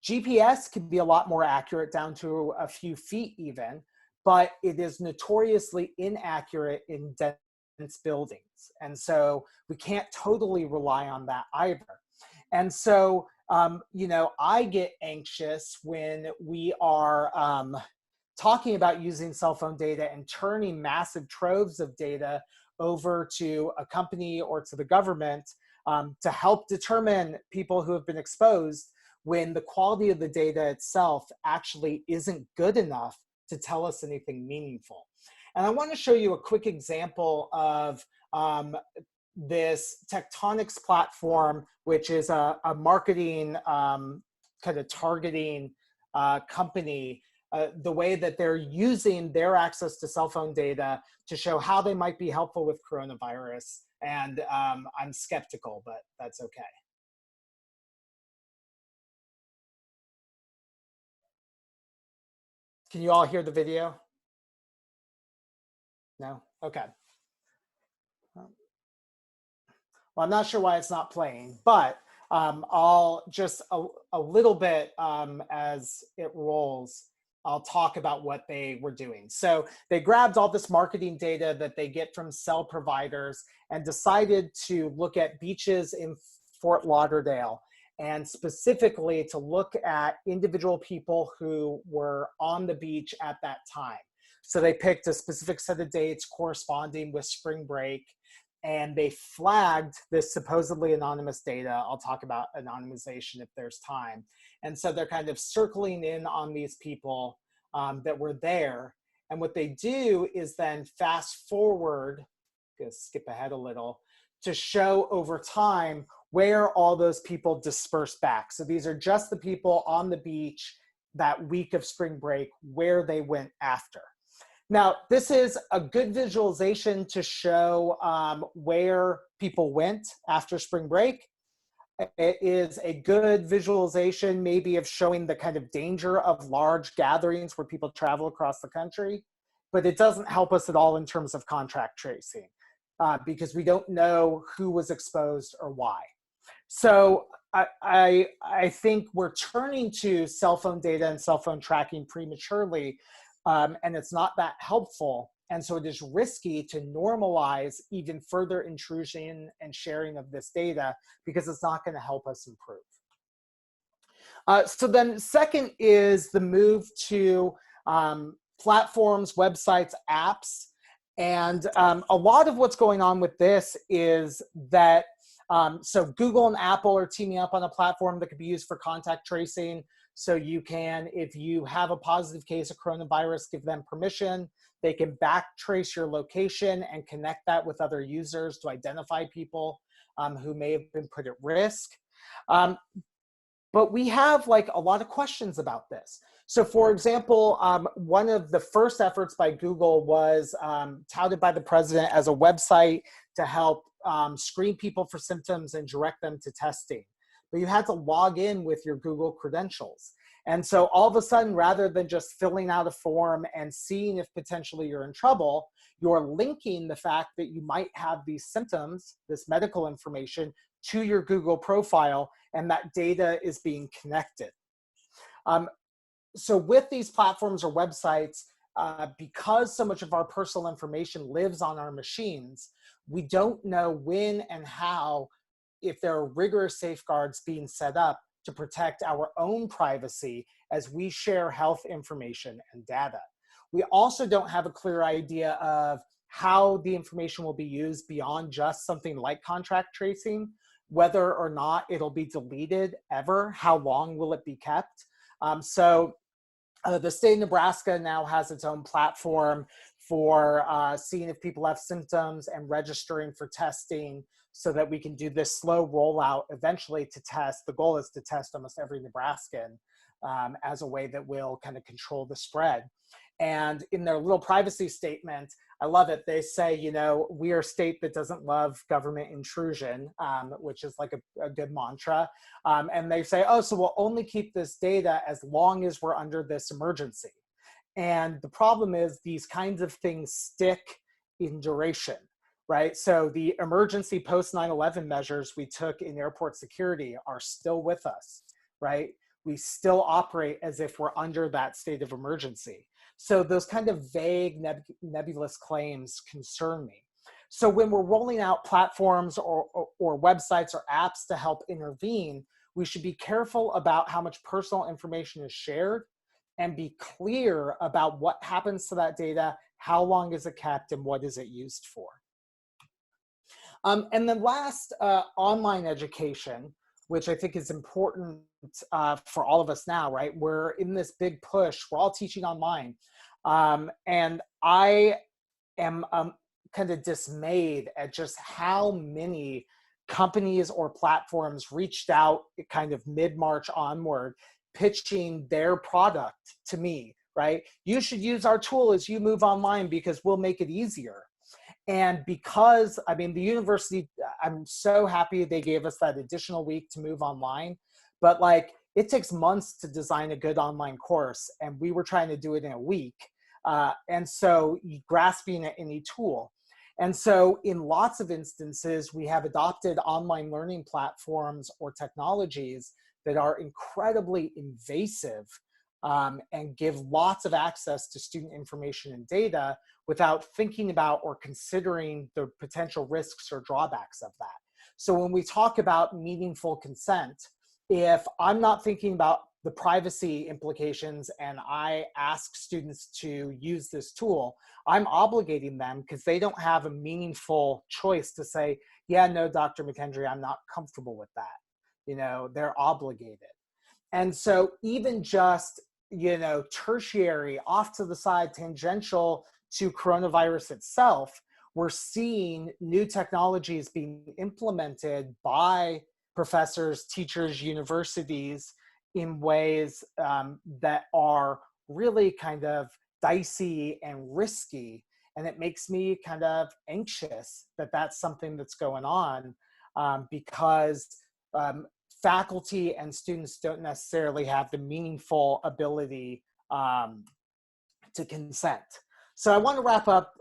GPS can be a lot more accurate, down to a few feet even, but it is notoriously inaccurate in dense buildings. And so we can't totally rely on that either. And so, I get anxious when we are talking about using cell phone data and turning massive troves of data over to a company or to the government to help determine people who have been exposed, when the quality of the data itself actually isn't good enough to tell us anything meaningful. And I want to show you a quick example of this Tectonics platform, which is a marketing kind of targeting company, the way that they're using their access to cell phone data to show how they might be helpful with coronavirus. And I'm skeptical, but that's okay. Can you all hear the video? No? Okay. Well, I'm not sure why it's not playing, but I'll just a little bit as it rolls, I'll talk about what they were doing. So they grabbed all this marketing data that they get from cell providers and decided to look at beaches in Fort Lauderdale, and specifically to look at individual people who were on the beach at that time. So they picked a specific set of dates corresponding with spring break, and they flagged this supposedly anonymous data. I'll talk about anonymization if there's time. And so they're kind of circling in on these people that were there. And what they do is then fast forward, gonna skip ahead a little, to show over time where all those people disperse back. So these are just the people on the beach that week of spring break, where they went after. Now, this is a good visualization to show where people went after spring break. It is a good visualization maybe of showing the kind of danger of large gatherings where people travel across the country, but it doesn't help us at all in terms of contact tracing because we don't know who was exposed or why. So I think we're turning to cell phone data and cell phone tracking prematurely, and it's not that helpful. And so it is risky to normalize even further intrusion and sharing of this data because it's not going to help us improve. So then second is the move to platforms, websites, apps. And a lot of what's going on with this is that so Google and Apple are teaming up on a platform that could be used for contact tracing. So you can, if you have a positive case of coronavirus, give them permission. They can backtrace your location and connect that with other users to identify people who may have been put at risk. But we have like a lot of questions about this. So for example, one of the first efforts by Google was touted by the president as a website to help screen people for symptoms and direct them to testing. But you had to log in with your Google credentials. And so all of a sudden, rather than just filling out a form and seeing if potentially you're in trouble, you're linking the fact that you might have these symptoms, this medical information, to your Google profile, and that data is being connected. So with these platforms or websites, because so much of our personal information lives on our machines, we don't know when and how, if there are rigorous safeguards being set up to protect our own privacy as we share health information and data. We also don't have a clear idea of how the information will be used beyond just something like contact tracing, whether or not it'll be deleted ever, how long will it be kept. The state of Nebraska now has its own platform for seeing if people have symptoms and registering for testing so that we can do this slow rollout eventually to test. The goal is to test almost every Nebraskan as a way that will kind of control the spread. And in their little privacy statement, I love it. They say, you know, we are a state that doesn't love government intrusion, which is like a good mantra. And they say, oh, so we'll only keep this data as long as we're under this emergency. And the problem is these kinds of things stick in duration, right? So the emergency post 9/11 measures we took in airport security are still with us, right? We still operate as if we're under that state of emergency. So those kind of vague, nebulous claims concern me. So when we're rolling out platforms or websites or apps to help intervene, we should be careful about how much personal information is shared and be clear about what happens to that data, how long is it kept, and what is it used for. And then last, online education, which I think is important for all of us now, right? We're in this big push, we're all teaching online. And I am kind of dismayed at just how many companies or platforms reached out kind of mid-March onward, pitching their product to me, right? You should use our tool as you move online because we'll make it easier. And because, I mean, the university, I'm so happy they gave us that additional week to move online, but like it takes months to design a good online course, and we were trying to do it in a week. And so grasping at any tool. And so in lots of instances, we have adopted online learning platforms or technologies that are incredibly invasive and give lots of access to student information and data without thinking about or considering the potential risks or drawbacks of that. So when we talk about meaningful consent, if I'm not thinking about the privacy implications and I ask students to use this tool, I'm obligating them because they don't have a meaningful choice to say, yeah, no, Dr. McHendry, I'm not comfortable with that. You know, they're obligated. And so even just, you know, tertiary, off to the side, tangential to coronavirus itself, we're seeing new technologies being implemented by professors, teachers, universities in ways that are really kind of dicey and risky. And it makes me kind of anxious that that's something that's going on because faculty and students don't necessarily have the meaningful ability to consent. So I want to wrap up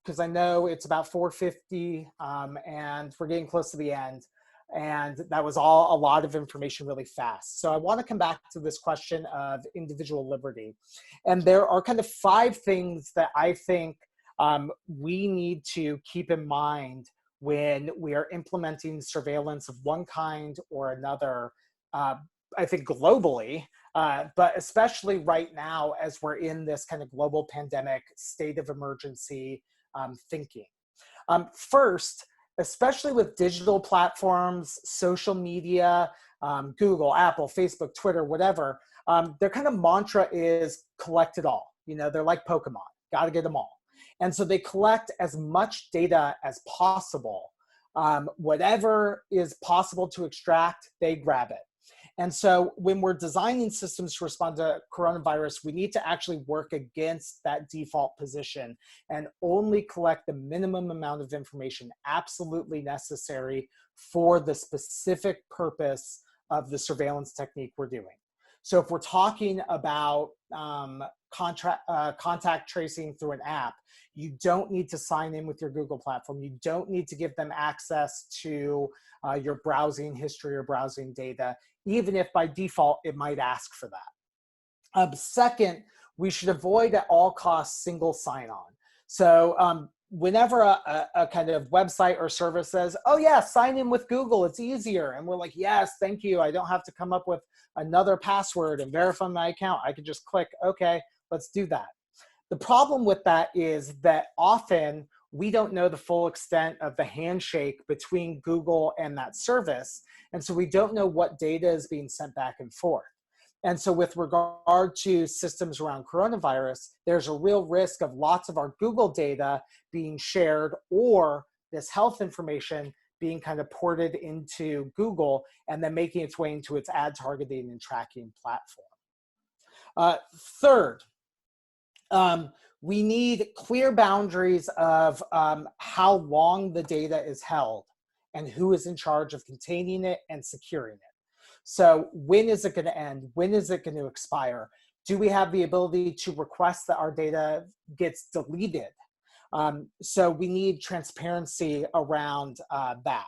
because I know it's about 4:50 and we're getting close to the end. And that was all a lot of information really fast. So I want to come back to this question of individual liberty. And there are kind of 5 things that I think we need to keep in mind when we are implementing surveillance of one kind or another, I think globally, but especially right now as we're in this kind of global pandemic state of emergency thinking. First, especially with digital platforms, social media, Google, Apple, Facebook, Twitter, whatever, their kind of mantra is collect it all. You know, they're like Pokemon, gotta get them all. And so they collect as much data as possible. Whatever is possible to extract, they grab it. And so when we're designing systems to respond to coronavirus, we need to actually work against that default position and only collect the minimum amount of information absolutely necessary for the specific purpose of the surveillance technique we're doing. So if we're talking about contact tracing through an app, you don't need to sign in with your Google platform. You don't need to give them access to your browsing history or browsing data, even if by default it might ask for that. Second, we should avoid at all costs single sign-on. So whenever a kind of website or service says, oh yeah, sign in with Google, it's easier. And we're like, yes, thank you. I don't have to come up with another password and verify my account. I could just click, okay, let's do that. The problem with that is that often we don't know the full extent of the handshake between Google and that service. And so we don't know what data is being sent back and forth. And so with regard to systems around coronavirus, there's a real risk of lots of our Google data being shared or this health information being kind of ported into Google and then making its way into its ad targeting and tracking platform. Third, we need clear boundaries of how long the data is held and who is in charge of containing it and securing it. So when is it going to end? When is it going to expire? Do we have the ability to request that our data gets deleted? So we need transparency around that.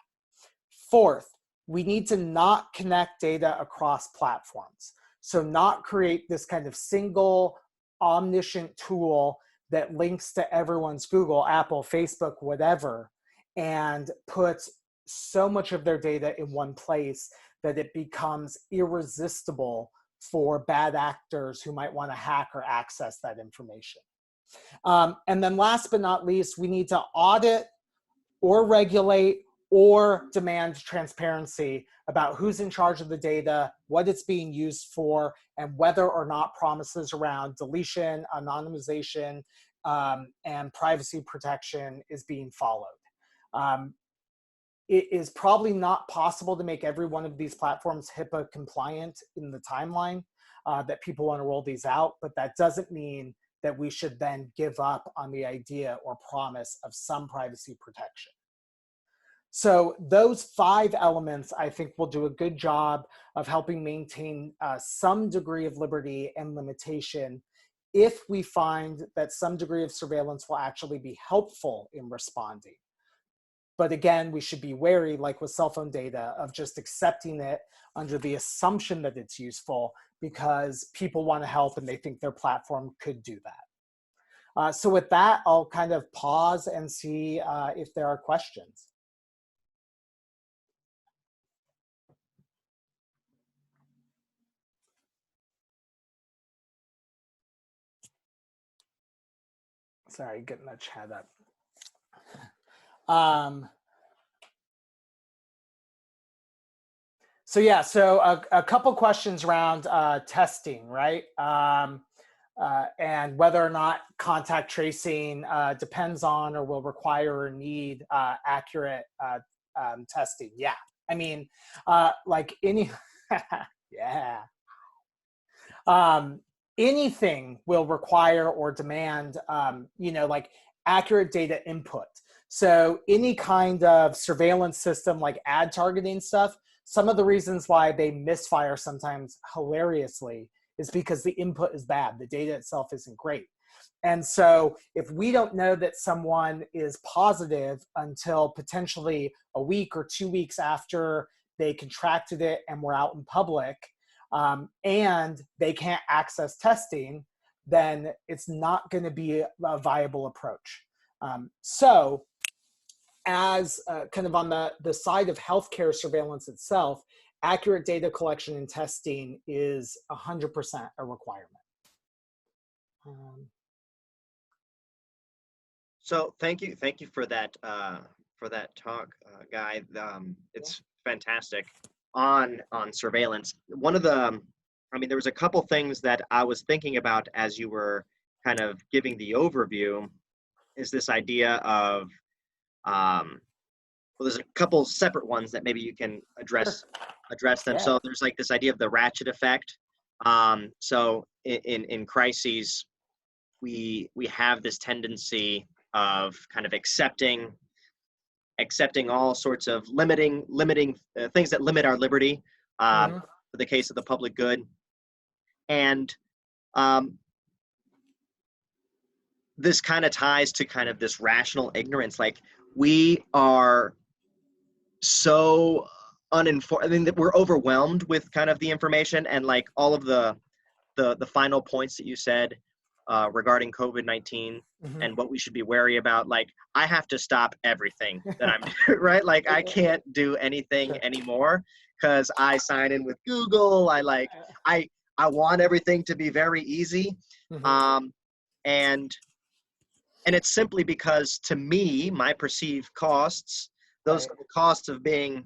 Fourth, we need to not connect data across platforms. So not create this kind of single omniscient tool that links to everyone's Google, Apple, Facebook, whatever, and puts so much of their data in one place that it becomes irresistible for bad actors who might want to hack or access that information. And then last but not least, we need to audit or regulate or demand transparency about who's in charge of the data, what it's being used for, and whether or not promises around deletion, anonymization, and privacy protection is being followed. It is probably not possible to make every one of these platforms HIPAA compliant in the timeline that people want to roll these out, but that doesn't mean that we should then give up on the idea or promise of some privacy protection. So those 5 elements, I think, will do a good job of helping maintain some degree of liberty and limitation if we find that some degree of surveillance will actually be helpful in responding. But again, we should be wary, like with cell phone data, of just accepting it under the assumption that it's useful because people want to help and they think their platform could do that. So with that, I'll kind of pause and see if there are questions. Sorry, getting the chat up. So yeah, so a couple questions around testing, right? And whether or not contact tracing depends on or will require or need accurate testing. Yeah, I mean, like any, yeah. Anything will require or demand, like accurate data input. So any kind of surveillance system like ad targeting stuff, some of the reasons why they misfire sometimes hilariously is because the input is bad. The data itself isn't great. And so if we don't know that someone is positive until potentially a week or 2 weeks after they contracted it and were out in public, and they can't access testing, then it's not going to be a viable approach. So as kind of on the side of healthcare surveillance itself, accurate data collection and testing is 100% a requirement. So thank you for that talk, Guy. It's fantastic on surveillance. One of the, I mean, there was a couple things that I was thinking about as you were kind of giving the overview, is this idea of well, there's a couple separate ones that maybe you can address them. Yeah. So there's like this idea of the ratchet effect. So in crises, we have this tendency of kind of accepting all sorts of limiting things that limit our liberty, for the case of the public good. And this kind of ties to kind of this rational ignorance. Like, we are so uninformed. I mean, that we're overwhelmed with kind of the information, and like all of the final points that you said regarding COVID-19 and what we should be wary about. Like, I have to stop everything that I'm doing, right? Like, I can't do anything anymore because I sign in with Google. I want everything to be very easy. And it's simply because, to me, my perceived costs, those the costs of being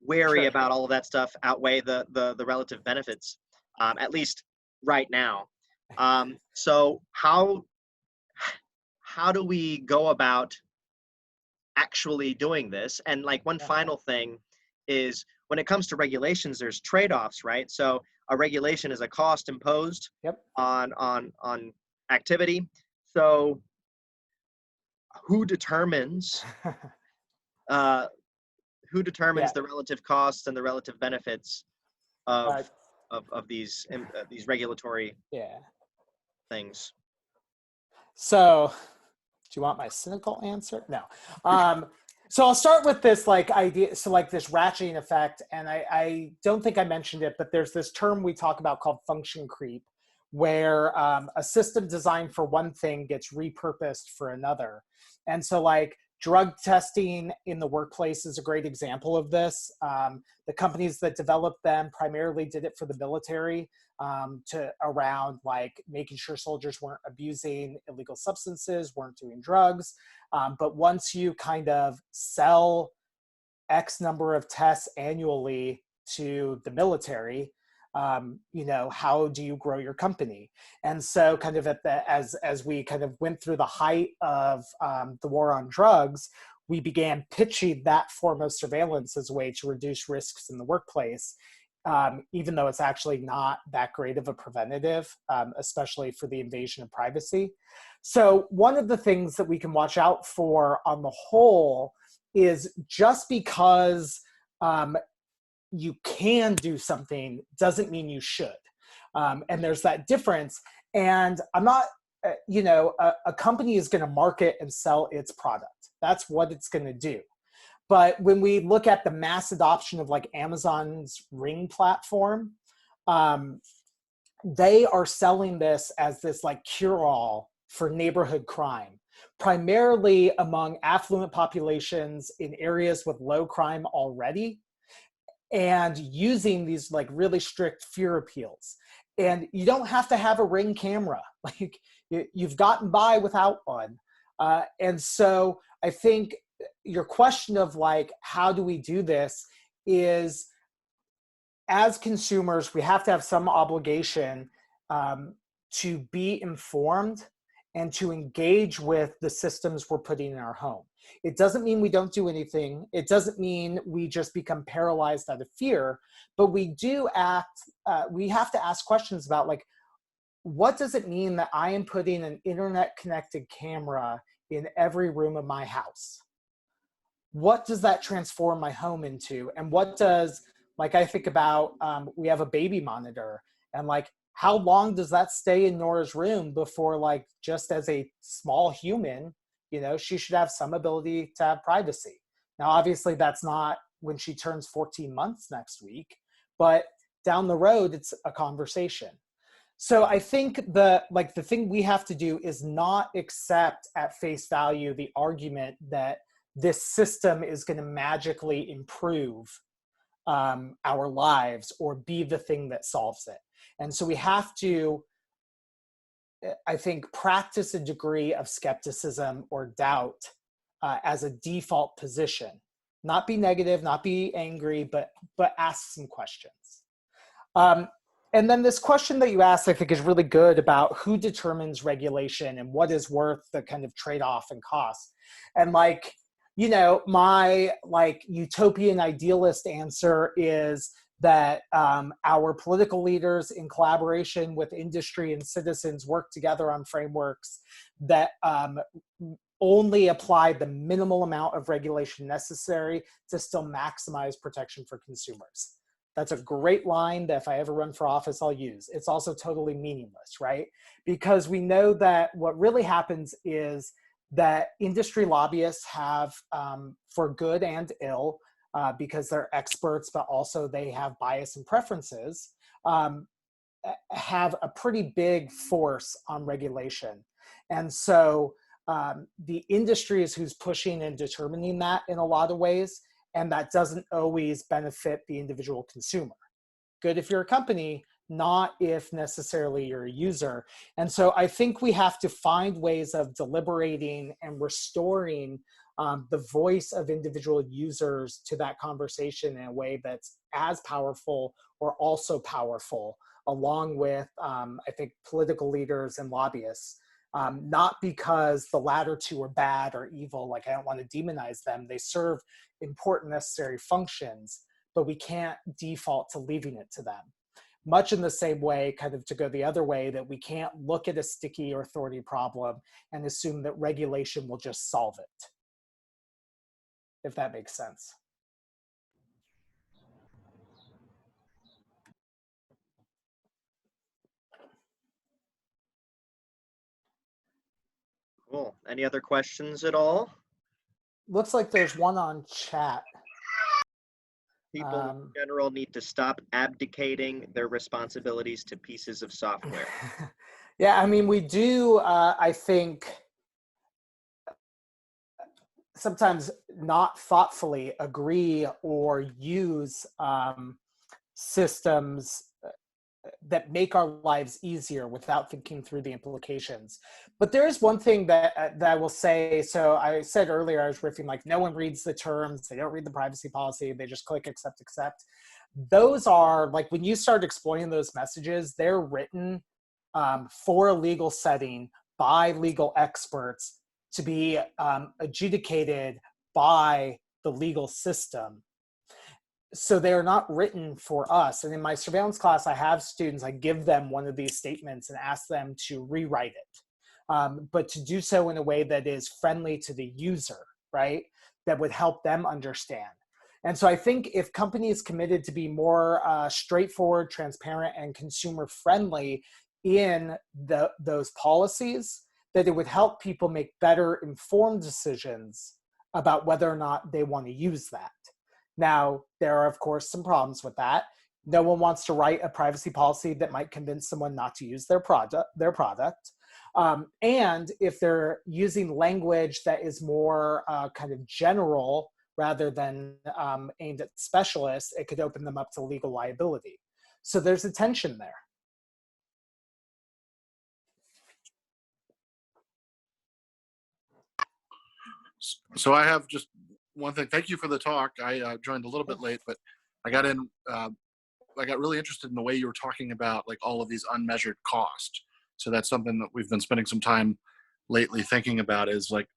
wary about all of that stuff outweigh the relative benefits, at least right now. So how do we go about actually doing this? And like, one final thing is, when it comes to regulations, there's trade-offs, right? So a regulation is a cost imposed on activity. So who determines the relative costs and the relative benefits of these regulatory things? So, do you want my cynical answer? No. So I'll start with this like idea. So like this ratcheting effect, and I don't think I mentioned it, but there's this term we talk about called function creep, where a system designed for one thing gets repurposed for another. And so like drug testing in the workplace is a great example of this. The companies that developed them primarily did it for the military, to around like making sure soldiers weren't abusing illegal substances, weren't doing drugs. But once you kind of sell X number of tests annually to the military, how do you grow your company? And so kind of as we kind of went through the height of the war on drugs, we began pitching that form of surveillance as a way to reduce risks in the workplace, even though it's actually not that great of a preventative, especially for the invasion of privacy. So one of the things that we can watch out for on the whole is, just because you can do something doesn't mean you should. And there's that difference. And I'm not, a company is going to market and sell its product. That's what it's going to do. But when we look at the mass adoption of like Amazon's Ring platform, they are selling this as this like cure-all for neighborhood crime, primarily among affluent populations in areas with low crime already, and using these like really strict fear appeals. And you don't have to have a Ring camera. Like, you've gotten by without one. And so I think your question of like, how do we do this, is, as consumers, we have to have some obligation to be informed and to engage with the systems we're putting in our home. It doesn't mean we don't do anything. It doesn't mean we just become paralyzed out of fear, but we have to ask questions about like, what does it mean that I am putting an internet connected camera in every room of my house? What does that transform my home into? And what does, like, I think about, we have a baby monitor, and like, how long does that stay in Nora's room before, like, just as a small human, she should have some ability to have privacy. Now, obviously that's not when she turns 14 months next week, but down the road, it's a conversation. So I think the thing we have to do is not accept at face value the argument that this system is going to magically improve our lives or be the thing that solves it. And so we have to, I think, practice a degree of skepticism or doubt as a default position. Not be negative, not be angry, but ask some questions. And then this question that you asked, I think, is really good about who determines regulation and what is worth the kind of trade-off and cost. And like, you know, my like utopian idealist answer is that our political leaders in collaboration with industry and citizens work together on frameworks that only apply the minimal amount of regulation necessary to still maximize protection for consumers. That's a great line that if I ever run for office, I'll use. It's also totally meaningless, right? Because we know that what really happens is that industry lobbyists have, for good and ill, because they're experts, but also they have bias and preferences, have a pretty big force on regulation. And so the industry is who's pushing and determining that in a lot of ways, and that doesn't always benefit the individual consumer. Good if you're a company, not if necessarily you're a user. And so I think we have to find ways of deliberating and restoring the voice of individual users to that conversation in a way that's as powerful or also powerful, along with, I think, political leaders and lobbyists. Not because the latter two are bad or evil, like I don't want to demonize them. They serve important necessary functions, but we can't default to leaving it to them. Much in the same way, kind of to go the other way, that we can't look at a sticky or thorny problem and assume that regulation will just solve it, if that makes sense. Cool. Any other questions at all? Looks like there's one on chat. People in general need to stop abdicating their responsibilities to pieces of software. Yeah, I mean, we do, I think, sometimes not thoughtfully agree or use systems that make our lives easier without thinking through the implications. But there is one thing that I will say. So I said earlier, I was riffing, like, no one reads the terms, they don't read the privacy policy, they just click accept, accept. Those are, like, when you start exploiting those messages, they're written for a legal setting by legal experts to be adjudicated by the legal system. So they are not written for us. And in my surveillance class, I have students, I give them one of these statements and ask them to rewrite it, but to do so in a way that is friendly to the user, right? That would help them understand. And so I think if companies committed to be more straightforward, transparent, and consumer friendly in those policies, that it would help people make better informed decisions about whether or not they want to use that. Now, there are, of course, some problems with that. No one wants to write a privacy policy that might convince someone not to use their product. And if they're using language that is more kind of general rather than aimed at specialists, it could open them up to legal liability. So there's a tension there. So I have just one thing. Thank you for the talk. I joined a little bit late, but I got in. I got really interested in the way you were talking about, like, all of these unmeasured costs. So that's something that we've been spending some time lately thinking about, is like,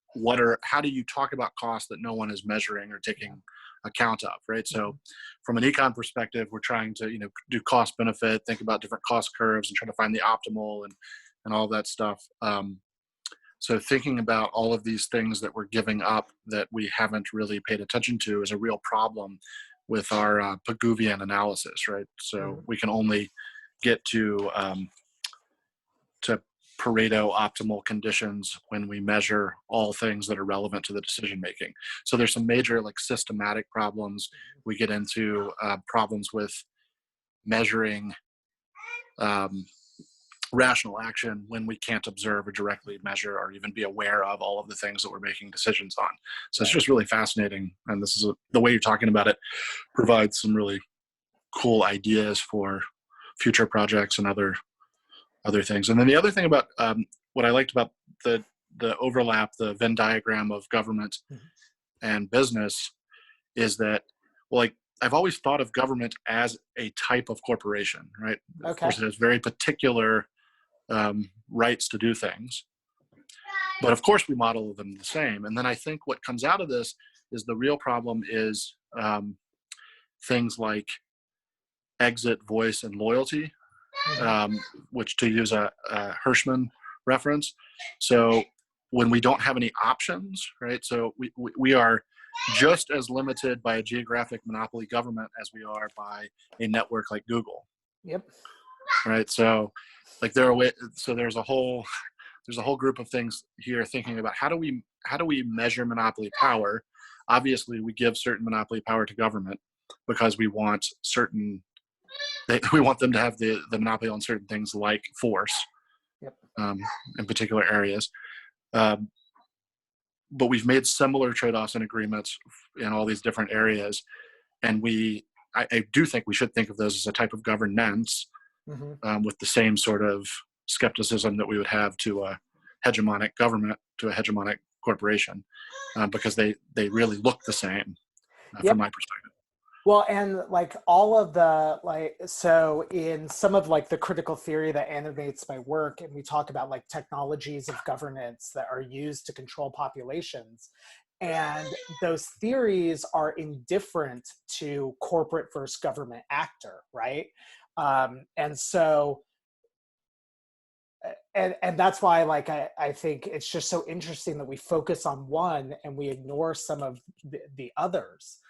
how do you talk about costs that no one is measuring or taking account of, right? So from an econ perspective, we're trying to, do cost benefit, think about different cost curves and try to find the optimal and all that stuff. So thinking about all of these things that we're giving up that we haven't really paid attention to is a real problem with our Pigouvian analysis, right? So we can only get to Pareto optimal conditions when we measure all things that are relevant to the decision making. So there's some major, like, systematic problems. We get into problems with measuring rational action when we can't observe or directly measure or even be aware of all of the things that we're making decisions on. So it's just really fascinating. And this is the way you're talking about it provides some really cool ideas for future projects and other things. And then the other thing about what I liked about the overlap, the Venn diagram of government and business, is that, well, like, I've always thought of government as a type of corporation, right? Okay. Of course, it has very particular rights to do things, but of course we model them the same. And then I think what comes out of this is the real problem is things like exit, voice, and loyalty, which, to use a Hirschman reference. So when we don't have any options, right? So we are just as limited by a geographic monopoly government as we are by a network like Google. Yep. Right. So like there's a whole group of things here thinking about how do we measure monopoly power. Obviously, we give certain monopoly power to government because we want them to have the monopoly on certain things like force, yep. In particular areas. But we've made similar trade-offs and agreements in all these different areas. And I do think we should think of those as a type of governance, with the same sort of skepticism that we would have to a hegemonic government, to a hegemonic corporation, because they really look the same from my perspective. Well, and like all of so in some of like the critical theory that animates my work, and we talk about like technologies of governance that are used to control populations, and those theories are indifferent to corporate versus government actor, right? And so, and that's why like I think it's just so interesting that we focus on one and we ignore some of the others.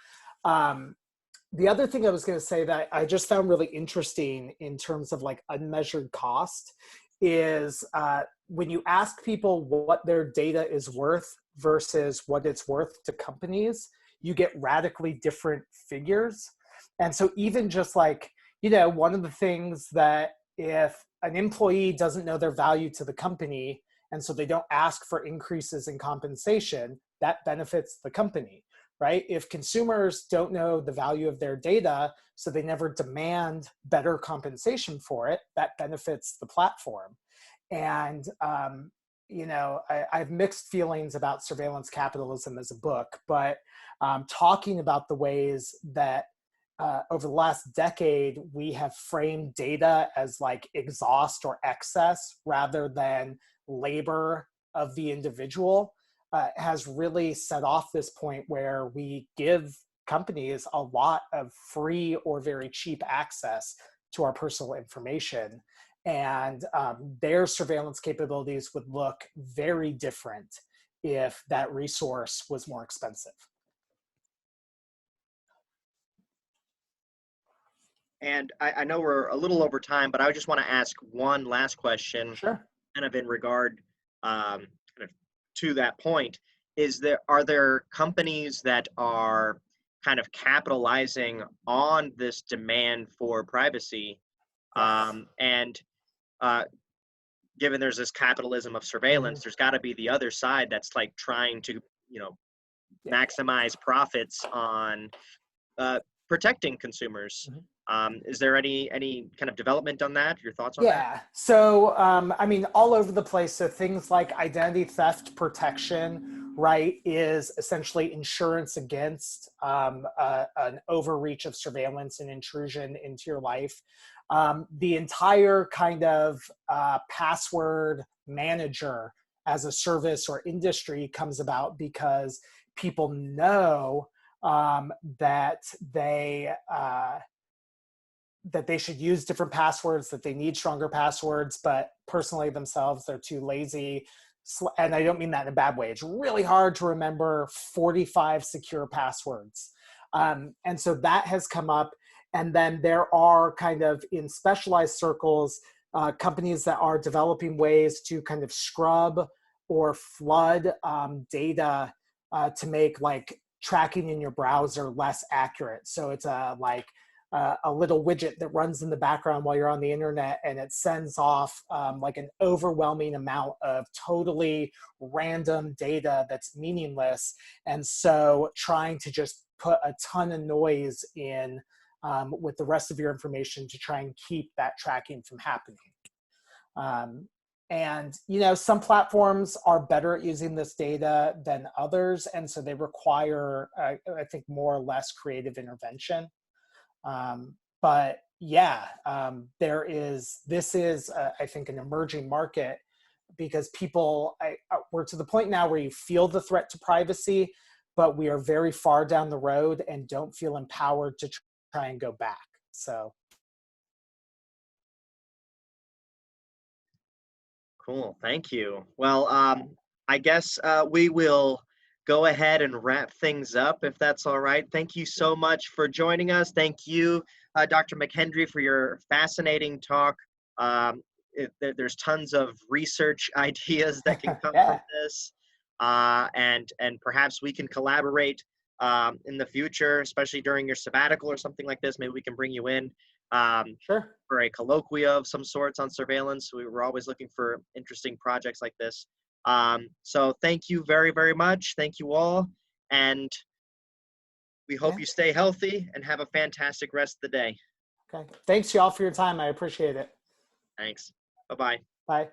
The other thing I was going to say that I just found really interesting in terms of like unmeasured cost is when you ask people what their data is worth versus what it's worth to companies, you get radically different figures. And so even just like, one of the things that if an employee doesn't know their value to the company, and so they don't ask for increases in compensation, that benefits the company. Right? If consumers don't know the value of their data, so they never demand better compensation for it, that benefits the platform. And, I have mixed feelings about surveillance capitalism as a book, but talking about the ways that over the last decade, we have framed data as like exhaust or excess rather than labor of the individual. Has really set off this point where we give companies a lot of free or very cheap access to our personal information. And their surveillance capabilities would look very different if that resource was more expensive. And I know we're a little over time, but I just want to ask one last question, Sure. kind of in regard kind of to that point. Are there companies that are kind of capitalizing on this demand for privacy? And given there's this capitalism of surveillance, there's got to be the other side that's like trying to, maximize profits on protecting consumers. Is there any kind of development on that? Your thoughts on that? Yeah. So, all over the place. So things like identity theft protection, right, is essentially insurance against an overreach of surveillance and intrusion into your life. The entire kind of password manager as a service or industry comes about because people know that they should use different passwords, that they need stronger passwords, but personally themselves, they're too lazy. And I don't mean that in a bad way. It's really hard to remember 45 secure passwords. And so that has come up. And then there are kind of in specialized circles, companies that are developing ways to kind of scrub or flood data to make like tracking in your browser less accurate. So it's a little widget that runs in the background while you're on the internet, and it sends off like an overwhelming amount of totally random data that's meaningless. And so trying to just put a ton of noise in with the rest of your information to try and keep that tracking from happening. And, some platforms are better at using this data than others. And so they require, I think, more or less creative intervention. But yeah, this is, I think, an emerging market because people, we're to the point now where you feel the threat to privacy, but we are very far down the road and don't feel empowered to try and go back. So. Cool. Thank you. Well, I guess we will go ahead and wrap things up if that's all right. Thank you so much for joining us. Thank you, Dr. McHendry, for your fascinating talk. There's tons of research ideas that can come from this, and perhaps we can collaborate in the future, especially during your sabbatical or something like this. Maybe we can bring you in. Sure. For a colloquia of some sorts on surveillance. We were always looking for interesting projects like this. So thank you very, very much. Thank you all. And we hope you stay healthy and have a fantastic rest of the day. Okay. Thanks y'all for your time. I appreciate it. Thanks. Bye-bye. Bye.